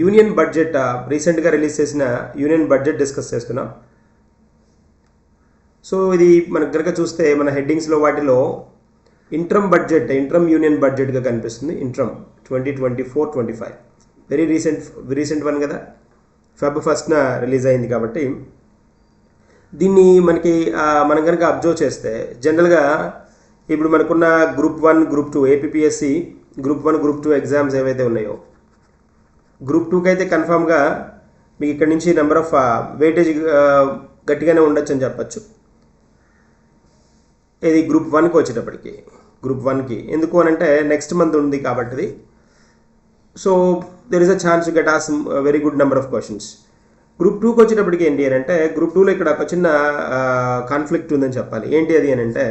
Union budget రీసెంట్గా release చేసిన union budget discuss చేస్తున్నాం. సో ఇది మనకు కనుక చూస్తే మన హెడ్డింగ్స్లో వాటిలో ఇంట్రమ్ యూనియన్ బడ్జెట్గా కనిపిస్తుంది. ఇంట్రమ్ 2024-25 వెరీ రీసెంట్ వన్ కదా, Feb 1st రిలీజ్ అయింది. కాబట్టి దీన్ని మనం కనుక అబ్జర్వ్ చేస్తే జనరల్గా ఇప్పుడు మనకున్న group 1 group 2 APPSC group 1 group 2 exams ఏవైతే ఉన్నాయో గ్రూప్ 2కి అయితే కన్ఫామ్గా మీకు ఇక్కడ నుంచి నెంబర్ ఆఫ్ వెయిటేజ్ గట్టిగానే ఉండొచ్చు అని చెప్పచ్చు. ఇది గ్రూప్ 1కి వచ్చేటప్పటికి గ్రూప్ 1కి ఎందుకు అని అంటే నెక్స్ట్ మంత్ ఉంది కాబట్టి. So there is a chance to get as very good number of questions. Group 2కి వచ్చేటప్పటికి ఏంటి అని అంటే గ్రూప్ 2లో ఇక్కడ ఒక చిన్న కాన్ఫ్లిక్ట్ ఉందని చెప్పాలి. ఏంటి అది అని అంటే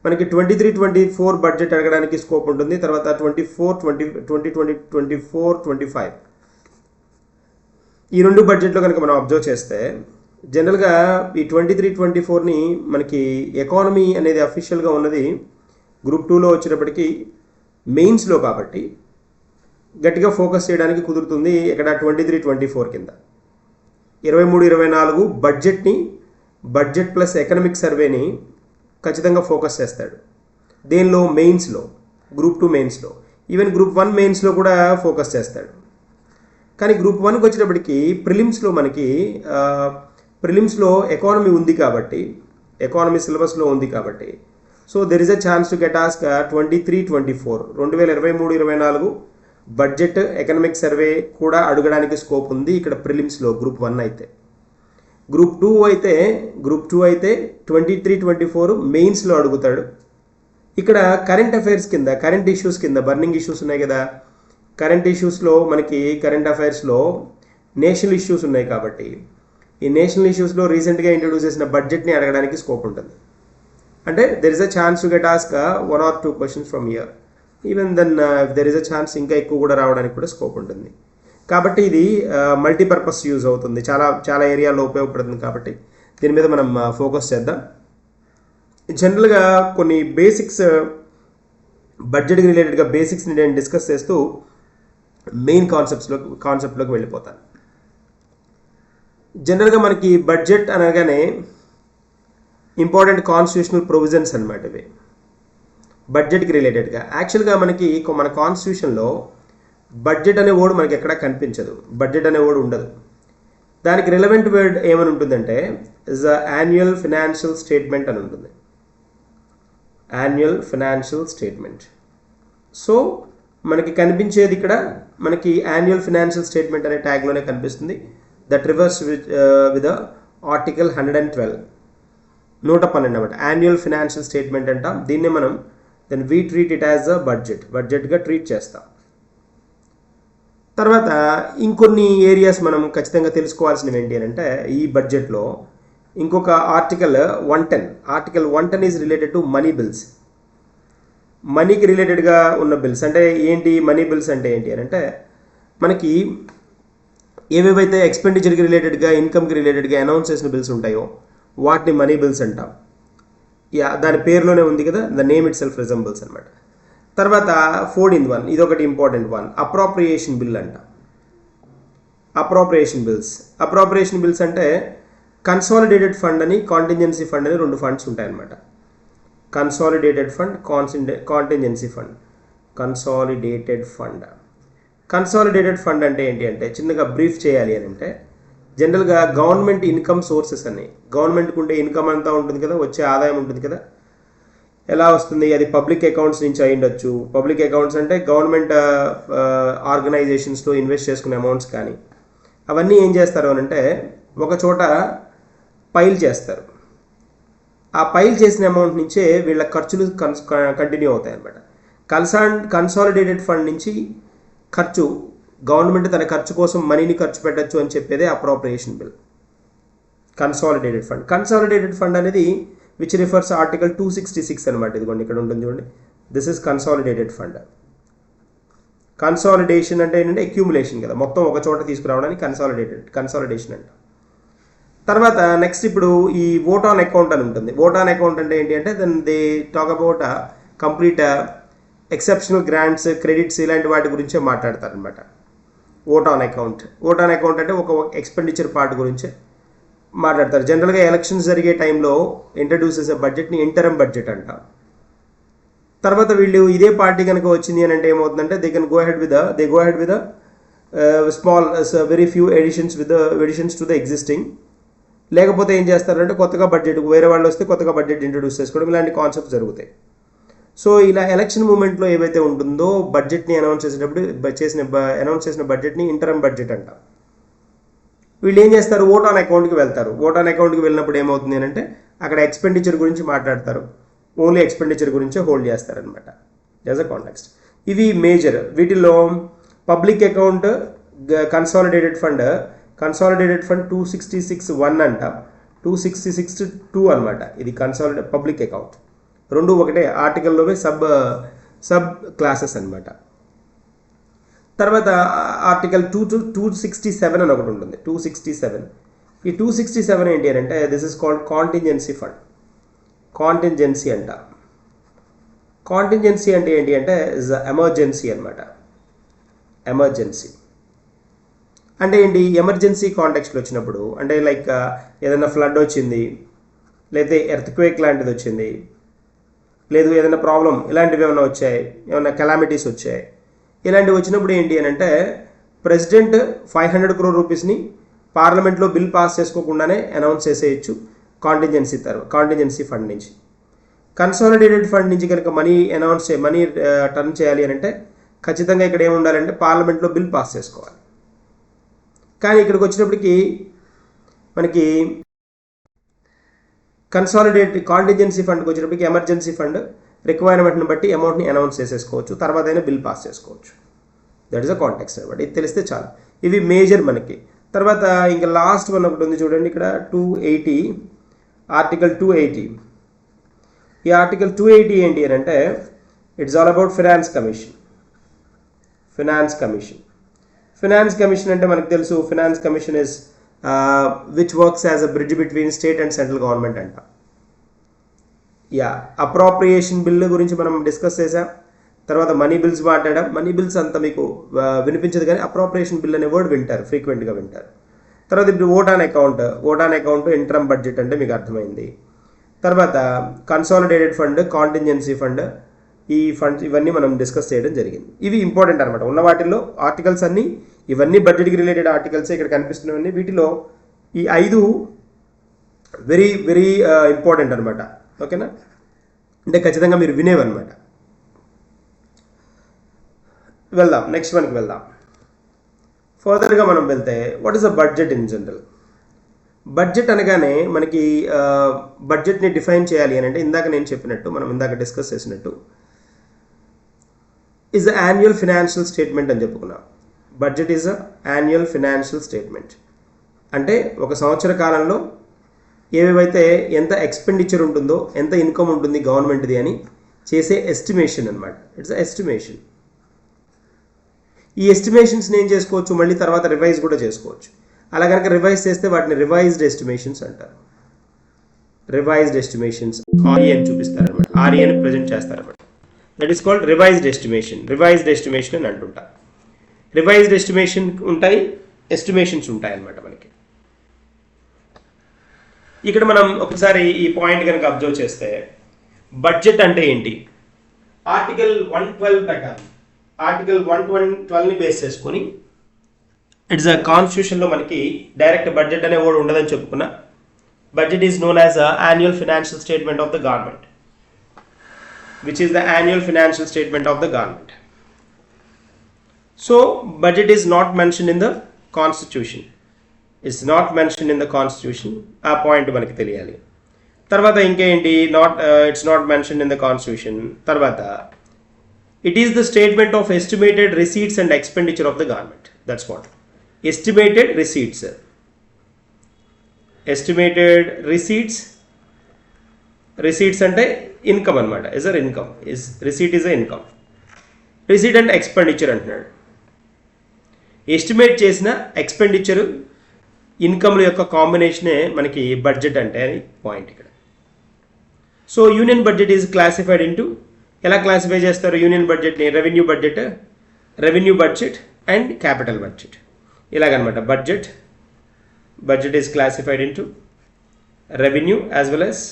మనకి 23-24 బడ్జెట్ అడగడానికి స్కోప్ ఉంటుంది. తర్వాత 2024-25 ఈ రెండు బడ్జెట్లో కనుక మనం అబ్జర్వ్ చేస్తే జనరల్గా ఈ 23-24ని మనకి ఎకానమీ అనేది అఫీషియల్గా ఉన్నది గ్రూప్ 2లో వచ్చేటప్పటికి మెయిన్స్లో కాబట్టి గట్టిగా ఫోకస్ చేయడానికి కుదురుతుంది. ఇక్కడ 23-24 కింద 23-24 బడ్జెట్ ప్లస్ ఎకనామిక్ సర్వేని ఖచ్చితంగా ఫోకస్ చేస్తాడు. దేనిలో మెయిన్స్లో గ్రూప్ 2 మెయిన్స్లో, ఈవెన్ గ్రూప్ 1 మెయిన్స్లో కూడా ఫోకస్ చేస్తాడు. కానీ గ్రూప్ 1కి వచ్చేటప్పటికి ప్రిలిమ్స్లో ఎకానమీ ఉంది కాబట్టి ఎకానమీ సిలబస్లో ఉంది కాబట్టి so there is a chance to get ask 23-24 2023-24 budget economic survey కూడా అడగడానికి స్కోప్ ఉంది ఇక్కడ ప్రిలిమ్స్లో గ్రూప్ 1 అయితే. గ్రూప్ 2 అయితే 23-24 మెయిన్స్లో అడుగుతాడు. ఇక్కడ కరెంట్ అఫైర్స్ కింద కరెంట్ ఇష్యూస్ కింద బర్నింగ్ ఇష్యూస్ ఉన్నాయి కదా, కరెంట్ ఇష్యూస్లో మనకి కరెంట్ అఫైర్స్లో నేషనల్ ఇష్యూస్ ఉన్నాయి కాబట్టి ఈ నేషనల్ ఇష్యూస్లో రీసెంట్గా ఇంట్రడ్యూస్ చేసిన బడ్జెట్ని అడగడానికి స్కోప్ ఉంటుంది. అంటే there is a chance to get ask 1 or 2 questions from year. Even then there is a chance ఇంకా ఎక్కువ కూడా రావడానికి కూడా స్కోప్ ఉంటుంది. కాబట్టి ఇది మల్టీపర్పస్ యూజ్ అవుతుంది, చాలా ఏరియాలో ఉపయోగపడుతుంది. కాబట్టి దీని మీద మనం ఫోకస్ చేద్దాం. జనరల్గా కొన్ని బేసిక్స్ బడ్జెట్కి రిలేటెడ్గా బేసిక్స్ని నేను డిస్కస్ చేస్తూ మెయిన్ కాన్సెప్ట్లోకి వెళ్ళిపోతాను. జనరల్గా మనకి బడ్జెట్ అనగానే ఇంపార్టెంట్ కాన్స్టిట్యూషనల్ ప్రొవిజన్స్ అనమాట ఇవి బడ్జెట్కి రిలేటెడ్గా. యాక్చువల్గా మన కాన్స్టిట్యూషన్లో బడ్జెట్ అనే వర్డ్ మనకి ఎక్కడా కనిపించదు, బడ్జెట్ అనే వర్డ్ ఉండదు. దానికి రిలవెంట్ వర్డ్ ఏమని ఉంటుందంటే is the annual financial statement అని ఉంటుంది. Annual financial statement. సో మనకి కనిపించేది ఇక్కడ మనకి యాన్యువల్ ఫినాన్షియల్ స్టేట్మెంట్ అనే ట్యాగ్లోనే కనిపిస్తుంది. దట్ రివర్స్ విత్ ఆర్టికల్ 112 అన్నమాట. యాన్యువల్ ఫినాన్షియల్ స్టేట్మెంట్ అంటాం దీన్నే మనం. Then we treat it as a బడ్జెట్గా ట్రీట్ చేస్తాం. తర్వాత ఇంకొన్ని ఏరియాస్ మనం ఖచ్చితంగా తెలుసుకోవాల్సినవి ఏంటి అని అంటే ఈ బడ్జెట్లో ఇంకొక article 110 is related to money bills. మనీకి రిలేటెడ్గా ఉన్న బిల్స్ అంటే ఏంటి, మనీ బిల్స్ అంటే ఏంటి అని అంటే మనకి ఏవేవైతే ఎక్స్పెండిచర్కి రిలేటెడ్గా ఇన్కమ్కి రిలేటెడ్గా అనౌన్స్ చేసిన బిల్స్ ఉంటాయో వాటిని మనీ బిల్స్ అంటాం. దాని పేరులోనే ఉంది కదా, the name it self resembles అనమాట. తర్వాత 14th వన్, ఇది ఒకటి ఇంపార్టెంట్ వన్, అప్రాప్రియేషన్ బిల్ అంట. అప్రాప్రియేషన్ బిల్స్ అంటే కన్సాలిడేటెడ్ ఫండ్ అని కాంటింజెన్సీ ఫండ్ అని రెండు ఫండ్స్ ఉంటాయన్నమాట. Consolidated fund, contingency fund. Consolidated fund అంటే ఏంటి అంటే చిన్నగా బ్రీఫ్ చేయాలి అని అంటే జనరల్గా గవర్నమెంట్ ఇన్కమ్ సోర్సెస్ అని, గవర్నమెంట్కి ఉండే ఇన్కమ్ అంతా ఉంటుంది కదా, వచ్చే ఆదాయం ఉంటుంది కదా, ఎలా వస్తుంది అది పబ్లిక్ అకౌంట్స్ నుంచి అయి ఉండొచ్చు. పబ్లిక్ అకౌంట్స్ అంటే గవర్నమెంట్ ఆర్గనైజేషన్స్లో ఇన్వెస్ట్ చేసుకునే అమౌంట్స్ కానీ అవన్నీ ఏం చేస్తారు అని అంటే ఒక చోట పైల్ చేస్తారు. ఆ పైల్ చేసిన అమౌంట్ నుంచే వీళ్ళ ఖర్చులు కంటిన్యూ అవుతాయి అన్నమాట. కన్సాలిడేటెడ్ ఫండ్ నుంచి ఖర్చు, గవర్నమెంట్ తన ఖర్చు కోసం మనీని ఖర్చు పెట్టచ్చు అని చెప్పేదే అప్రాప్రియేషన్ బిల్. కన్సాలిడేటెడ్ ఫండ్ అనేది విచ్ రిఫర్స్ ఆర్టికల్ 266 అనమాట. ఇదిగోండి ఇక్కడ ఉంటుంది చూడండి, this is consolidated fund. Consolidation అంటే ఏంటంటే అక్యూములేషన్ కదా, మొత్తం ఒక చోట తీసుకురావడానికి కన్సాలిడేషన్ అంట. తర్వాత నెక్స్ట్ ఇప్పుడు ఈ ఓట్ ఆన్ అకౌంట్ అని ఉంటుంది. ఓట్ ఆన్ అకౌంట్ అంటే ఏంటి అంటే then they talk about complete exceptional grants, credits ఇలాంటి వాటి గురించే మాట్లాడతారనమాట. Vote on account. Vote on account అంటే ఒక ఎక్స్పెండిచర్ పార్ట్ గురించి మాట్లాడతారు. జనరల్గా ఎలక్షన్స్ జరిగే టైంలో ఇంట్రడ్యూస్ చేసే బడ్జెట్ని ఇంటరమ్ బడ్జెట్ అంట. తర్వాత వీళ్ళు ఇదే పార్టీ కనుక వచ్చింది అని అంటే ఏమవుతుందంటే they go head with small very few additions to the existing. లేకపోతే ఏం చేస్తారంటే కొత్తగా బడ్జెట్ వేరే వాళ్ళు వస్తే కొత్తగా బడ్జెట్ ఇంట్రడ్యూస్ చేసుకోవడం, ఇలాంటి కాన్సెప్ట్స్ జరుగుతాయి. సో ఇలా ఎలక్షన్ మూమెంట్లో ఏవైతే ఉంటుందో బడ్జెట్ని అనౌన్స్ చేసిన బడ్జెట్ని ఇంటరమ్ బడ్జెట్ అంట. వీళ్ళు ఏం చేస్తారు, ఓట్ ఆన్ అకౌంట్కి వెళ్తారు. ఓట్ ఆన్ అకౌంట్కి వెళ్ళినప్పుడు ఏమవుతుంది అంటే అక్కడ ఎక్స్పెండిచర్ గురించి మాట్లాడతారు, ఓన్లీ ఎక్స్పెండిచర్ గురించే హోల్డ్ చేస్తారనమాట యాజ్ అ కాంటెక్స్ట్. ఇవి మేజర్. వీటిల్లో పబ్లిక్ అకౌంట్ కన్సాలిడేటెడ్ ఫండ్ 266(1) అంట, 266(2) అనమాట. ఇది పబ్లిక్ అకౌంట్. రెండు ఒకటే ఆర్టికల్లోనే సబ్ క్లాసెస్ అనమాట. తర్వాత ఆర్టికల్ 267 అని ఒకటి ఉంటుంది. 267 ఈ 267 ఏంటి అని అంటే this is called contingency fund. Contingency అంట. కాంటింజెన్సీ అంటే ఏంటి అంటే ఎమర్జెన్సీ అనమాట. ఎమర్జెన్సీ అంటే ఏంటి, ఎమర్జెన్సీ కాంటెక్స్ట్లో వచ్చినప్పుడు అంటే లైక్ ఏదైనా ఫ్లడ్ వచ్చింది, లేకపోతే ఎర్త్క్వేక్ లాంటిది వచ్చింది, లేదు ఏదైనా ప్రాబ్లం ఇలాంటివి ఏమైనా వచ్చాయి, ఏమైనా కెలామిటీస్ వచ్చాయి, ఇలాంటివి వచ్చినప్పుడు ఏంటి అని అంటే ప్రెసిడెంట్ 500 crore రూపీస్ని పార్లమెంట్లో బిల్ పాస్ చేసుకోకుండానే అనౌన్స్ చేసేయచ్చు కాంటింజెన్సీ ఫండ్ నుంచి. కన్సాలిడేటెడ్ ఫండ్ నుంచి కనుక మనీ టర్న్ చేయాలి అని అంటే ఖచ్చితంగా ఇక్కడ ఏముండాలంటే పార్లమెంట్లో బిల్ పాస్ చేసుకోవాలి. కానీ ఇక్కడికి వచ్చినప్పటికీ మనకి కాంటింజెన్సీ ఫండ్కి వచ్చినప్పటికీ ఎమర్జెన్సీ ఫండ్ రిక్వైర్మెంట్ని బట్టి అమౌంట్ని అనౌన్స్ చేసేసుకోవచ్చు, తర్వాత అయినా బిల్ పాస్ చేసుకోవచ్చు. దట్ ఈస్ అ కాంటెక్స్ట్ అనమాట. ఇది తెలిస్తే చాలు. ఇవి మేజర్ మనకి. తర్వాత ఇంకా లాస్ట్ వన్ ఒకటి ఉంది చూడండి ఇక్కడ, 280 ఆర్టికల్ 280. ఈ ఆర్టికల్ 280 ఏంటి అని అంటే it's all about finance commission. Finance commission అంటే మనకు తెలుసు, finance commission is which works as a bridge between state and central government అంట. అప్రోప్రియేషన్ బిల్లు గురించి మనం డిస్కస్ చేసాం. తర్వాత మనీ బిల్స్ మాట్లాడాం. మనీ బిల్స్ అంతా మీకు వినిపించదు కానీ అప్రోప్రియేషన్ బిల్ అనే వర్డ్ వింటారు, ఫ్రీక్వెంట్గా వింటారు. తర్వాత ఇప్పుడు ఓట్ ఆన్ అకౌంట్ ఇంటరమ్ బడ్జెట్ అంటే మీకు అర్థమైంది. తర్వాత కన్సాలిడేటెడ్ ఫండ్, కాంటింజెన్సీ ఫండ్, ఈ ఫండ్స్ ఇవన్నీ మనం డిస్కస్ చేయడం జరిగింది. ఇవి ఇంపార్టెంట్ అనమాట. ఉన్న వాటిల్లో ఆర్టికల్స్ అన్నీ ఇవన్నీ బడ్జెట్కి రిలేటెడ్ ఆర్టికల్సే ఇక్కడ కనిపిస్తున్నవన్నీ. వీటిలో ఈ 5 వెరీ వెరీ ఇంపార్టెంట్ అనమాట. ఓకేనా, అంటే ఖచ్చితంగా మీరు వినేవన్నమాట. వెళ్దాం, నెక్స్ట్ వన్కి వెళ్దాం. ఫర్దర్గా మనం వెళ్తే what is a budget in general. Budget అనగానే మనకి బడ్జెట్ని డిఫైన్ చేయాలి అని అంటే ఇందాక నేను చెప్పినట్టు, మనం ఇందాక డిస్కస్ చేసినట్టు is a annual financial statement అని చెప్పుకున్నాం. Budget is a annual financial statement అంటే ఒక సంవత్సర కాలంలో ఏవేవైతే ఎంత ఎక్స్పెండిచర్ ఉంటుందో, ఎంత ఇన్కమ్ ఉంటుంది గవర్నమెంట్ది అని చేసే ఎస్టిమేషన్ అనమాట. It's estimation. ఈ ఎస్టిమేషన్స్ని ఏం చేసుకోవచ్చు, మళ్ళీ తర్వాత రివైజ్ కూడా చేసుకోవచ్చు. అలా కనుక రివైజ్ చేస్తే వాటిని రివైజ్డ్ ఎస్టిమేషన్స్ అంటారు. రివైజ్డ్ ఎస్టిమేషన్స్ REN చూపిస్తారనమాట, REN ప్రజెంట్ చేస్తారనమాట. That is called revised estimation అని అంటుంటా. రివైజ్డ్ ఎస్టిమేషన్ ఉంటాయి, ఎస్టిమేషన్స్ ఉంటాయి అన్నమాట మనకి. ఇక్కడ మనం ఒకసారి ఈ పాయింట్ కనుక అబ్జర్వ్ చేస్తే బడ్జెట్ అంటే ఏంటి, ఆర్టికల్ 112 ప్రకారం, ఆర్టికల్ 112ని బేస్ చేసుకొని ఇట్స్ అ కాన్స్టిట్యూషన్లో మనకి డైరెక్ట్ బడ్జెట్ అనే వర్డ్ ఉండదని చెప్పుకున్నా. Budget is known as a annual financial statement of the government, which is the annual financial statement of the government. So budget is not mentioned in the constitution. It's not mentioned in the constitution. ఆ point మనకి తెలియాలి. తర్వాత ఇంకేంటి, it's not mentioned in the constitution. తర్వాత it is the statement of estimated receipts and expenditure of the government. That's what estimated receipts అంటే income అనమాట. Receipt is a income. Receipt and expenditure అంటున్నాడు. Estimate చేసిన expenditure ఇన్కమ్ల యొక్క కాంబినేషనే మనకి budget అంటే అని పాయింట్ ఇక్కడ. So union budget is classified into, ఎలా క్లాసిఫై చేస్తారు యూనియన్ బడ్జెట్ని, revenue budget and capital budget. ఇలాగనమాట. Budget is classified into revenue as well as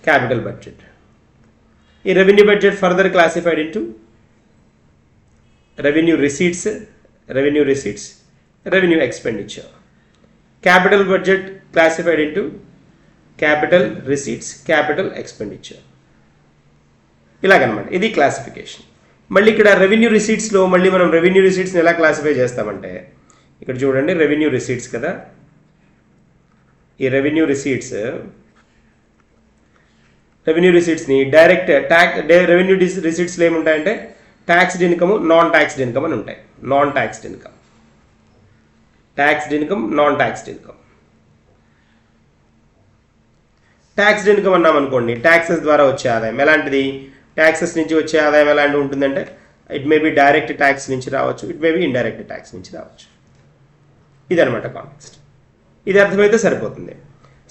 capital budget. ఈ revenue budget further classified into revenue receipts, revenue expenditure. Capital budget classified into capital receipts, capital expenditure. ఇలాగనమాట, ఇది classification. మళ్ళీ ఇక్కడ revenue రిసీట్స్లో మళ్ళీ మనం revenue రిసీట్స్ని ఎలా classify చేస్తామంటే, ఇక్కడ చూడండి రెవెన్యూ రిసీట్స్ కదా, ఈ రెవెన్యూ రిసీట్స్ని డైరెక్ట్ రెవెన్యూ రిసీట్స్లో ఏముంటాయంటే taxed income, non taxed income అని ఉంటాయి. ట్యాక్స్డ్ ఇన్కమ్ అన్నాం అనుకోండి, ట్యాక్సెస్ ద్వారా వచ్చే ఆదాయం. ఎలాంటిది? ట్యాక్సెస్ నుంచి వచ్చే ఆదాయం ఎలాంటి ఉంటుందంటే it may be direct tax నుంచి రావచ్చు, it may be indirect tax నుంచి రావచ్చు. ఇదనమాట కాంటెక్స్ట్. ఇది అర్థమైతే సరిపోతుంది.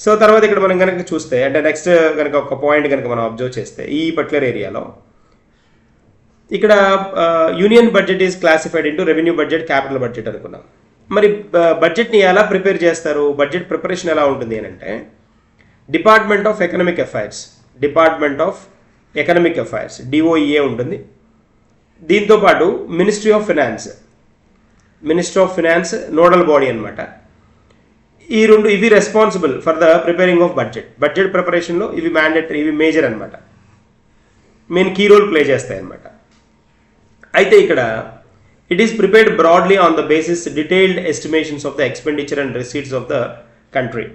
సో తర్వాత ఇక్కడ మనం కనుక చూస్తే, అంటే నెక్స్ట్ కనుక ఒక పాయింట్ కనుక మనం అబ్జర్వ్ చేస్తే, ఈ పర్టికులర్ ఏరియాలో ఇక్కడ union budget is classified into revenue budget, capital budget అనుకున్నాం. మరి బడ్జెట్ని ఎలా ప్రిపేర్ చేస్తారు? బడ్జెట్ ప్రిపరేషన్ ఎలా ఉంటుంది అని అంటే, department of economic affairs DOEA ఉంటుంది. దీంతోపాటు ministry of finance nodal body అనమాట. ఇవి responsible for the preparing of budget ప్రిపరేషన్లో ఇవి మ్యాండేటరీ, ఇవి మేజర్ అనమాట, మెయిన్ కీ రోల్ ప్లే చేస్తాయి అనమాట. అయితే ఇక్కడ it is prepared broadly on the basis detailed estimations of the expenditure and receipts of the country.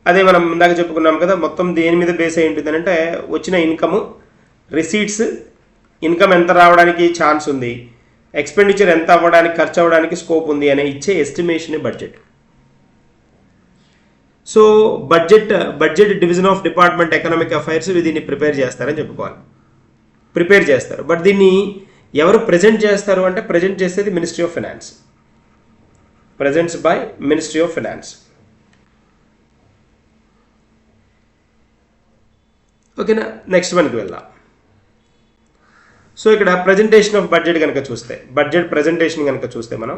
అదే మనం ఇందాక చెప్పుకున్నాం కదా, మొత్తం దేని మీద బేస్ అయి ఉంటుంది అంటే వచ్చిన ఇన్కమ్, రిసీట్స్, ఇన్కమ్ ఎంత రావడానికి ఛాన్స్ ఉంది, ఎక్స్పెండిచర్ ఎంత అవ్వడానికి, ఖర్చు అవ్వడానికి స్కోప్ ఉంది అనే ఇచ్చే estimation budget. So budget division of department economic affairs దీన్ని ప్రిపేర్ చేస్తారు. బట్ దీన్ని ఎవరు ప్రజెంట్ చేస్తారు అంటే, ప్రజెంట్ చేసేది ministry of finance, presents by ministry of finance. ఓకేనా, నెక్స్ట్ మనకి వెళ్దాం. సో ఇక్కడ ప్రజెంటేషన్ ఆఫ్ బడ్జెట్ కనుక చూస్తే, బడ్జెట్ ప్రజెంటేషన్ కనుక చూస్తే మనం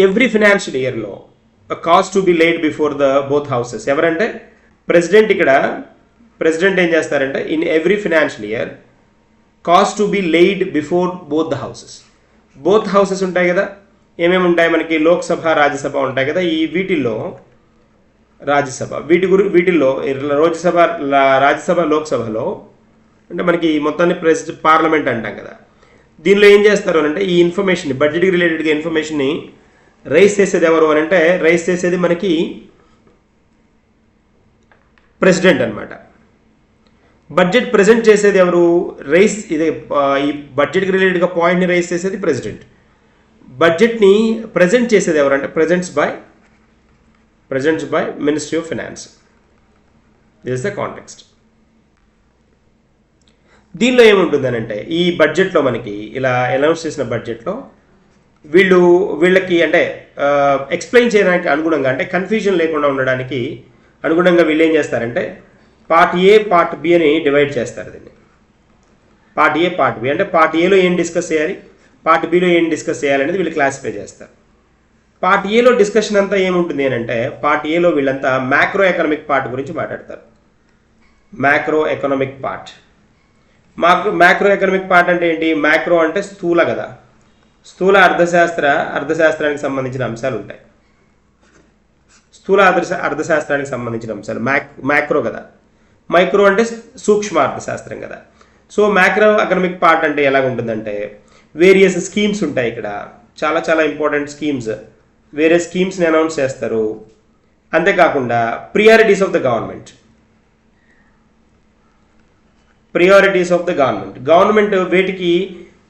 ఎవ్రీ ఫినాన్షియల్ ఇయర్లో cost to be laid before the both houses. ఎవరంటే ప్రెసిడెంట్. ఇక్కడ ప్రెసిడెంట్ ఏం చేస్తారంటే, in every financial year cost to be laid before both houses ఉంటాయి కదా, ఏమేమి ఉంటాయి మనకి? లోక్సభ, రాజ్యసభ ఉంటాయి కదా. వీటిల్లో రాజ్యసభ, లోక్సభలో అంటే మనకి మొత్తాన్ని పార్లమెంట్ అంటాం కదా. దీనిలో ఏం చేస్తారు అని అంటే, ఈ ఇన్ఫర్మేషన్, బడ్జెట్కి రిలేటెడ్గా ఇన్ఫర్మేషన్ని రైజ్ చేసేది ఎవరు అని అంటే, రైజ్ చేసేది మనకి ప్రెసిడెంట్ అనమాట. బడ్జెట్ ప్రజెంట్ చేసేది ఎవరు? ఈ బడ్జెట్కి రిలేటెడ్గా పాయింట్ని రైజ్ చేసేది ప్రెసిడెంట్. బడ్జెట్ని ప్రజెంట్ చేసేది ఎవరు అంటే, presents by ministry of finance. This is the context. దీనిలో ఏముంటుందనంటే, ఈ బడ్జెట్లో మనకి ఇలా అనౌన్స్ చేసిన బడ్జెట్లో వీళ్ళకి అంటే ఎక్స్ప్లెయిన్ చేయడానికి అనుగుణంగా, అంటే కన్ఫ్యూజన్ లేకుండా ఉండడానికి అనుగుణంగా వీళ్ళు ఏం చేస్తారంటే, పార్ట్ ఏ, పార్ట్ బి అని డివైడ్ చేస్తారు దీన్ని. పార్ట్ ఏ, పార్ట్ బి అంటే పార్ట్ ఏలో ఏం డిస్కస్ చేయాలి, పార్ట్ బిలో ఏం డిస్కస్ చేయాలనేది వీళ్ళు క్లాసిఫై చేస్తారు. పార్ట్ ఏలో డిస్కషన్ అంతా ఏముంటుంది అని అంటే, పార్ట్ ఏలో వీళ్ళంతా మ్యాక్రో ఎకనామిక్ పార్ట్ గురించి మాట్లాడతారు. మ్యాక్రో ఎకనామిక్ పార్ట్ అంటే ఏంటి? మ్యాక్రో అంటే స్థూల కదా, స్థూల అర్థశాస్త్రానికి సంబంధించిన అంశాలు ఉంటాయి. స్థూల అర్థశాస్త్రానికి సంబంధించిన అంశాలు మ్యాక్రో కదా. మైక్రో అంటే సూక్ష్మ అర్థశాస్త్రం కదా. సో మ్యాక్రో ఎకనామిక్ పార్ట్ అంటే ఎలాగ ఉంటుందంటే, వేరియస్ స్కీమ్స్ ఉంటాయి ఇక్కడ, చాలా చాలా ఇంపార్టెంట్ స్కీమ్స్, వేరే స్కీమ్స్ని అనౌన్స్ చేస్తారు. అంతేకాకుండా ప్రియారిటీస్ ఆఫ్ ద గవర్నమెంట్ వేటికి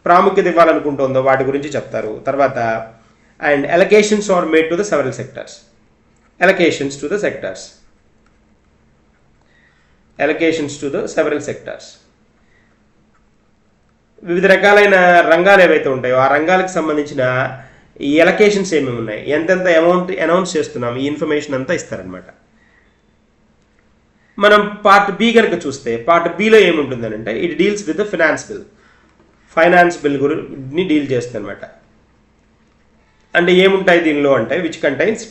ప్రాముఖ్యత ఇవ్వాలనుకుంటుందో వాటి గురించి చెప్తారు. తర్వాత and allocations are made to the several sectors. వివిధ రకాలైన రంగాలు ఏవైతే ఉంటాయో ఆ రంగాలకు సంబంధించిన ఈ ఎలకేషన్స్ ఏమేమి ఉన్నాయి, ఎంతెంత అమౌంట్ అనౌన్స్ చేస్తున్నాం, ఈ ఇన్ఫర్మేషన్ అంతా ఇస్తారనమాట. మనం పార్ట్ బి కనుక చూస్తే, పార్ట్ బిలో ఏముంటుందని అంటే, it deals with the finance bill గురించి డీల్ చేస్తుంది అనమాట. అంటే ఏముంటాయి దీనిలో అంటే విచ్ కంటైన్స్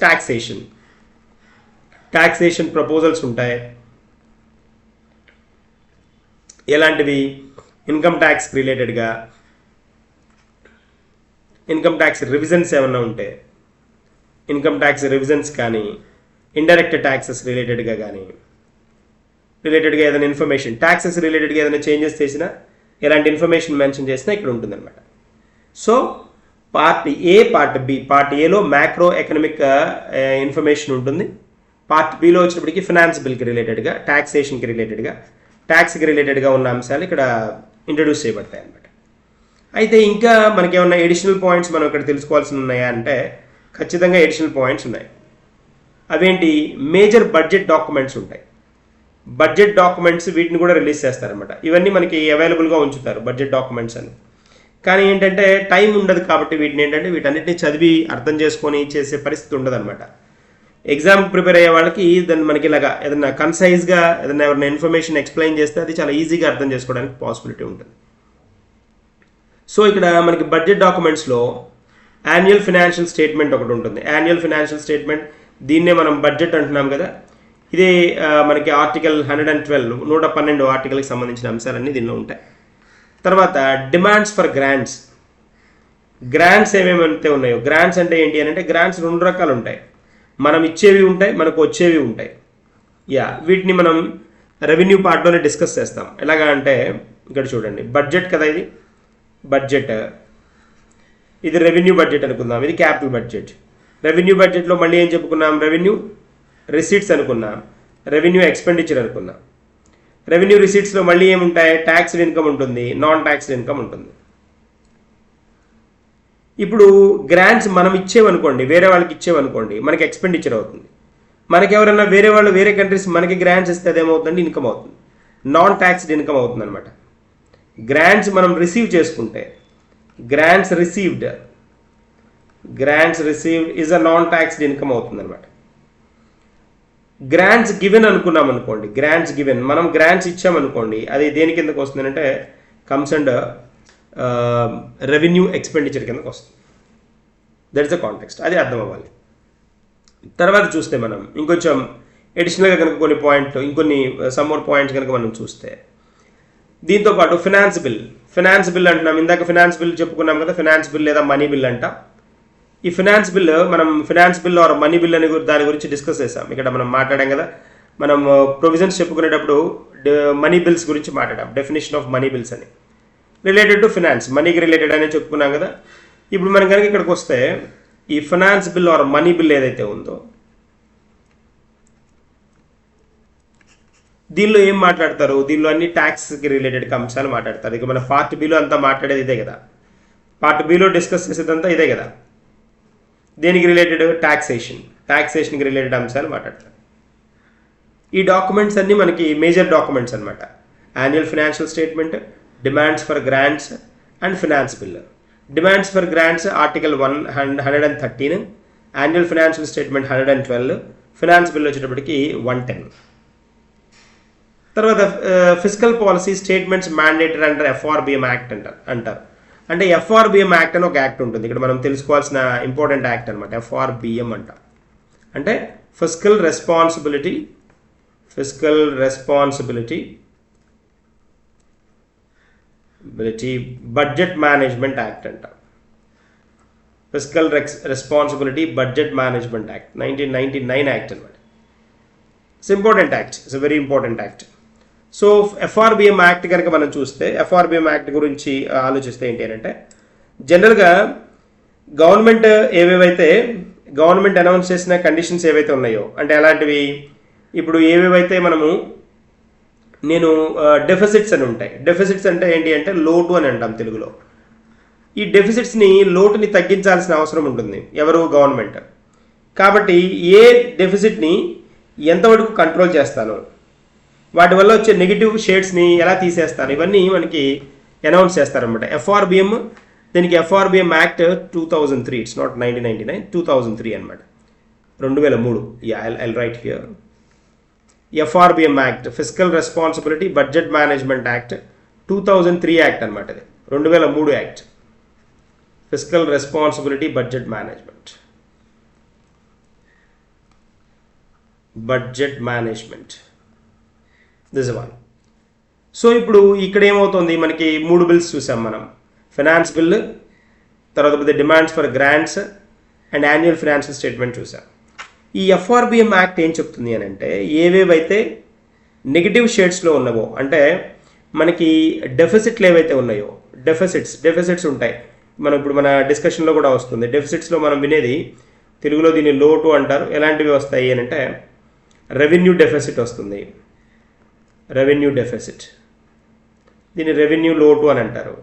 టాక్సేషన్ ప్రపోజల్స్ ఉంటాయి. ఎలాంటివి? ఇన్కమ్ ట్యాక్స్ రిలేటెడ్గా, ఇన్కమ్ ట్యాక్స్ రివిజన్స్ ఏమన్నా ఉంటే ఇన్కమ్ ట్యాక్స్ రివిజన్స్ కానీ, ఇండైరెక్ట్ ట్యాక్సెస్ రిలేటెడ్గా కానీ, రిలేటెడ్గా ఏదైనా ఇన్ఫర్మేషన్ ట్యాక్సెస్ రిలేటెడ్గా ఏదైనా చేంజెస్ చేసినా, ఎలాంటి ఇన్ఫర్మేషన్ మెన్షన్ చేసినా ఇక్కడ ఉంటుందన్నమాట. So part A, part B. Part ఏలో మ్యాక్రో ఎకనామిక్ ఇన్ఫర్మేషన్ ఉంటుంది. పార్ట్ బిలో వచ్చినప్పటికీ ఫినాన్స్ బిల్కి రిలేటెడ్గా, ట్యాక్సేషన్కి రిలేటెడ్గా, ట్యాక్స్కి రిలేటెడ్గా ఉన్న అంశాలు ఇక్కడ ఇంట్రడ్యూస్ చేయబడతాయి అన్నమాట. అయితే ఇంకా మనకి ఏమన్నా ఎడిషనల్ పాయింట్స్ మనం ఇక్కడ తెలుసుకోవాల్సి ఉన్నాయా అంటే ఖచ్చితంగా ఎడిషనల్ పాయింట్స్ ఉన్నాయి. అవేంటి? మేజర్ బడ్జెట్ డాక్యుమెంట్స్ ఉంటాయి. బడ్జెట్ డాక్యుమెంట్స్ వీటిని కూడా రిలీజ్ చేస్తారనమాట. ఇవన్నీ మనకి అవైలబుల్గా ఉంచుతారు బడ్జెట్ డాక్యుమెంట్స్ అని. కానీ ఏంటంటే టైం ఉండదు కాబట్టి వీటన్నిటిని చదివి అర్థం చేసుకొని చేసే పరిస్థితి ఉండదు అనమాట. ఎగ్జామ్ ప్రిపేర్ అయ్యే వాళ్ళకి దాన్ని మనకి ఇలాగా ఏదైనా కన్సైజ్గా ఏదైనా ఎవరైనా ఇన్ఫర్మేషన్ ఎక్స్ప్లెయిన్ చేస్తే అది చాలా ఈజీగా అర్థం చేసుకోవడానికి పాసిబిలిటీ ఉంటుంది. సో ఇక్కడ మనకి బడ్జెట్ డాక్యుమెంట్స్లో యాన్యువల్ ఫినాన్షియల్ స్టేట్మెంట్ ఒకటి ఉంటుంది. యాన్యువల్ ఫినాన్షియల్ స్టేట్మెంట్, దీన్నే మనం బడ్జెట్ అంటున్నాం కదా. ఇదే మనకి ఆర్టికల్ 112, 112 ఆర్టికల్కి సంబంధించిన అంశాలన్నీ దీనిలో ఉంటాయి. తర్వాత డిమాండ్స్ ఫర్ గ్రాంట్స్ ఏమేమైతే ఉన్నాయో. గ్రాంట్స్ అంటే ఏంటి అని అంటే గ్రాంట్స్ 2 రకాలు ఉంటాయి. మనం ఇచ్చేవి ఉంటాయి, మనకు వచ్చేవి ఉంటాయి. వీటిని మనం రెవెన్యూ పార్ట్లోనే డిస్కస్ చేస్తాం. ఎలాగా అంటే ఇక్కడ చూడండి, బడ్జెట్ కదా, ఇది బడ్జెట్, ఇది రెవెన్యూ బడ్జెట్ అనుకుందాం, ఇది క్యాపిటల్ బడ్జెట్. రెవెన్యూ బడ్జెట్లో మళ్ళీ ఏం చెప్పుకున్నాం? రెవెన్యూ రిసీట్స్ అనుకున్నాం, రెవెన్యూ ఎక్స్పెండిచర్ అనుకున్నాం. రెవెన్యూ రిసీట్స్లో మళ్ళీ ఏముంటాయి? ట్యాక్స్డ్ ఇన్కమ్ ఉంటుంది, నాన్ ట్యాక్స్డ్ ఇన్కమ్ ఉంటుంది. ఇప్పుడు గ్రాంట్స్ మనం ఇచ్చేవనుకోండి, వేరే వాళ్ళకి ఇచ్చేవనుకోండి, మనకి ఎక్స్పెండిచర్ అవుతుంది. మనకి ఎవరైనా వేరే వాళ్ళు వేరే కంట్రీస్ మనకి గ్రాంట్స్ ఇస్తే అదేమవుతుంది? ఇన్కమ్ అవుతుంది, నాన్ ట్యాక్స్డ్ ఇన్కమ్ అవుతుంది అనమాట. గ్రాంట్స్ మనం రిసీవ్ చేసుకుంటే, grants received is a non taxed income అవుతుంది అనమాట. గ్రాంట్స్ గివెన్ అనుకున్నాం అనుకోండి, గ్రాంట్స్ గివెన్, మనం గ్రాంట్స్ ఇచ్చామనుకోండి, అది దేని కిందకు వస్తుంది అంటే కమ్స్ అండ్ రెవెన్యూ ఎక్స్పెండిచర్ కిందకు వస్తుంది. దట్ ఇస్ ద కాంటెక్స్ట్, అది అర్థం అవ్వాలి. తర్వాత చూస్తే మనం ఇంకొంచెం ఎడిషనల్గా కనుక ఇంకొన్ని సమ్ మోర్ పాయింట్స్ కనుక మనం చూస్తే, దీంతో పాటు ఫినాన్స్ బిల్ అంటున్నాం. ఇందాక ఫినాన్స్ బిల్ చెప్పుకున్నాం కదా, ఫినాన్స్ బిల్ లేదా మనీ బిల్ అంట. ఈ ఫినాన్స్ బిల్ మనం finance bill or money bill అని దాని గురించి డిస్కస్ చేసాం. ఇక్కడ మనం మాట్లాడాం కదా, మనం ప్రొవిజన్స్ చెప్పుకునేటప్పుడు మనీ బిల్స్ గురించి మాట్లాడాం, డెఫినేషన్ ఆఫ్ మనీ బిల్స్ అని, రిలేటెడ్ టు ఫినాన్స్, మనీకి రిలేటెడ్ అని చెప్పుకున్నాం కదా. ఇప్పుడు మనం కనుక ఇక్కడికి వస్తే ఈ finance bill or money bill ఏదైతే ఉందో దీనిలో ఏం మాట్లాడతారు? దీనిలో అన్ని ట్యాక్స్కి రిలేటెడ్ అంశాలు మాట్లాడతారు. ఇక మన పార్ట్ బిలో అంతా మాట్లాడేది ఇదే కదా, పార్ట్ బిలో డిస్కస్ చేసేదంతా ఇదే కదా. దేనికి రిలేటెడ్? ట్యాక్సేషన్కి రిలేటెడ్ అంశాలు మాట్లాడతారు. ఈ డాక్యుమెంట్స్ అన్నీ మనకి మేజర్ డాక్యుమెంట్స్ అనమాట. Annual financial statement, demands for grants and finance bill. Demands for grants article 113, annual financial statement 112, finance bill వచ్చేటప్పటికి 110. తర్వాత physical policy statements mandated under FRBM act అంటారు. అంటే FRBM యాక్ట్ అని ఒక యాక్ట్ ఉంటుంది. ఇక్కడ మనం తెలుసుకోవాల్సిన ఇంపార్టెంట్ యాక్ట్ అనమాట FRBM అంట. అంటే physical responsibility budget management act అంట. Physical responsibility budget management act 1999 act అనమాట. It's important act, it's very important act. So FRBM act కనుక మనం చూస్తే, FRBM యాక్ట్ గురించి ఆలోచిస్తే ఏంటి అని అంటే, జనరల్గా గవర్నమెంట్ అనౌన్స్ చేసిన కండిషన్స్ ఏవైతే ఉన్నాయో, అంటే అలాంటివి ఇప్పుడు ఏవేవైతే నేను డెఫిసిట్స్ అని ఉంటాయి. డెఫిసిట్స్ అంటే ఏంటి అంటే లోటు అని అంటాం తెలుగులో. ఈ లోటుని తగ్గించాల్సిన అవసరం ఉంటుంది ఎవరు? గవర్నమెంట్. కాబట్టి ఏ డెఫిసిట్ని ఎంతవరకు కంట్రోల్ చేస్తాను, వాటి వల్ల వచ్చే నెగిటివ్ షేడ్స్ని ఎలా తీసేస్తాను, ఇవన్నీ మనకి అనౌన్స్ చేస్తారనమాట. దీనికి FRBM యాక్ట్ 2003, ఇట్స్ నాట్ 1999, 2003 అనమాట, 2003. I'll right here. FRBM act, physical responsibility budget management act 2003 act అనమాట. ఇది 2003 act, fiscal responsibility budget management this one. So ఇప్పుడు ఇక్కడ ఏమవుతుంది, మనకి 3 బిల్స్ చూసాం మనం. ఫైనాన్స్ బిల్, తర్వాత demands for grants and annual financial statement చూసాం. ఈ FRBM యాక్ట్ ఏం చెప్తుంది అని అంటే, ఏవేవైతే నెగిటివ్ షేడ్స్లో ఉన్నావో, అంటే మనకి డెఫిసిట్లు ఏవైతే ఉన్నాయో, డెఫిసిట్స్ ఉంటాయి. మనం ఇప్పుడు మన డిస్కషన్లో కూడా వస్తుంది. డెఫిసిట్స్లో మనం వినేది, తెలుగులో దీన్ని లోటు అంటారు. ఎలాంటివి వస్తాయి అని అంటే, రెవెన్యూ డెఫిసిట్ వస్తుంది, రెవెన్యూ డెఫిసిట్, దీన్ని రెవెన్యూ లోటు అని అంటారు.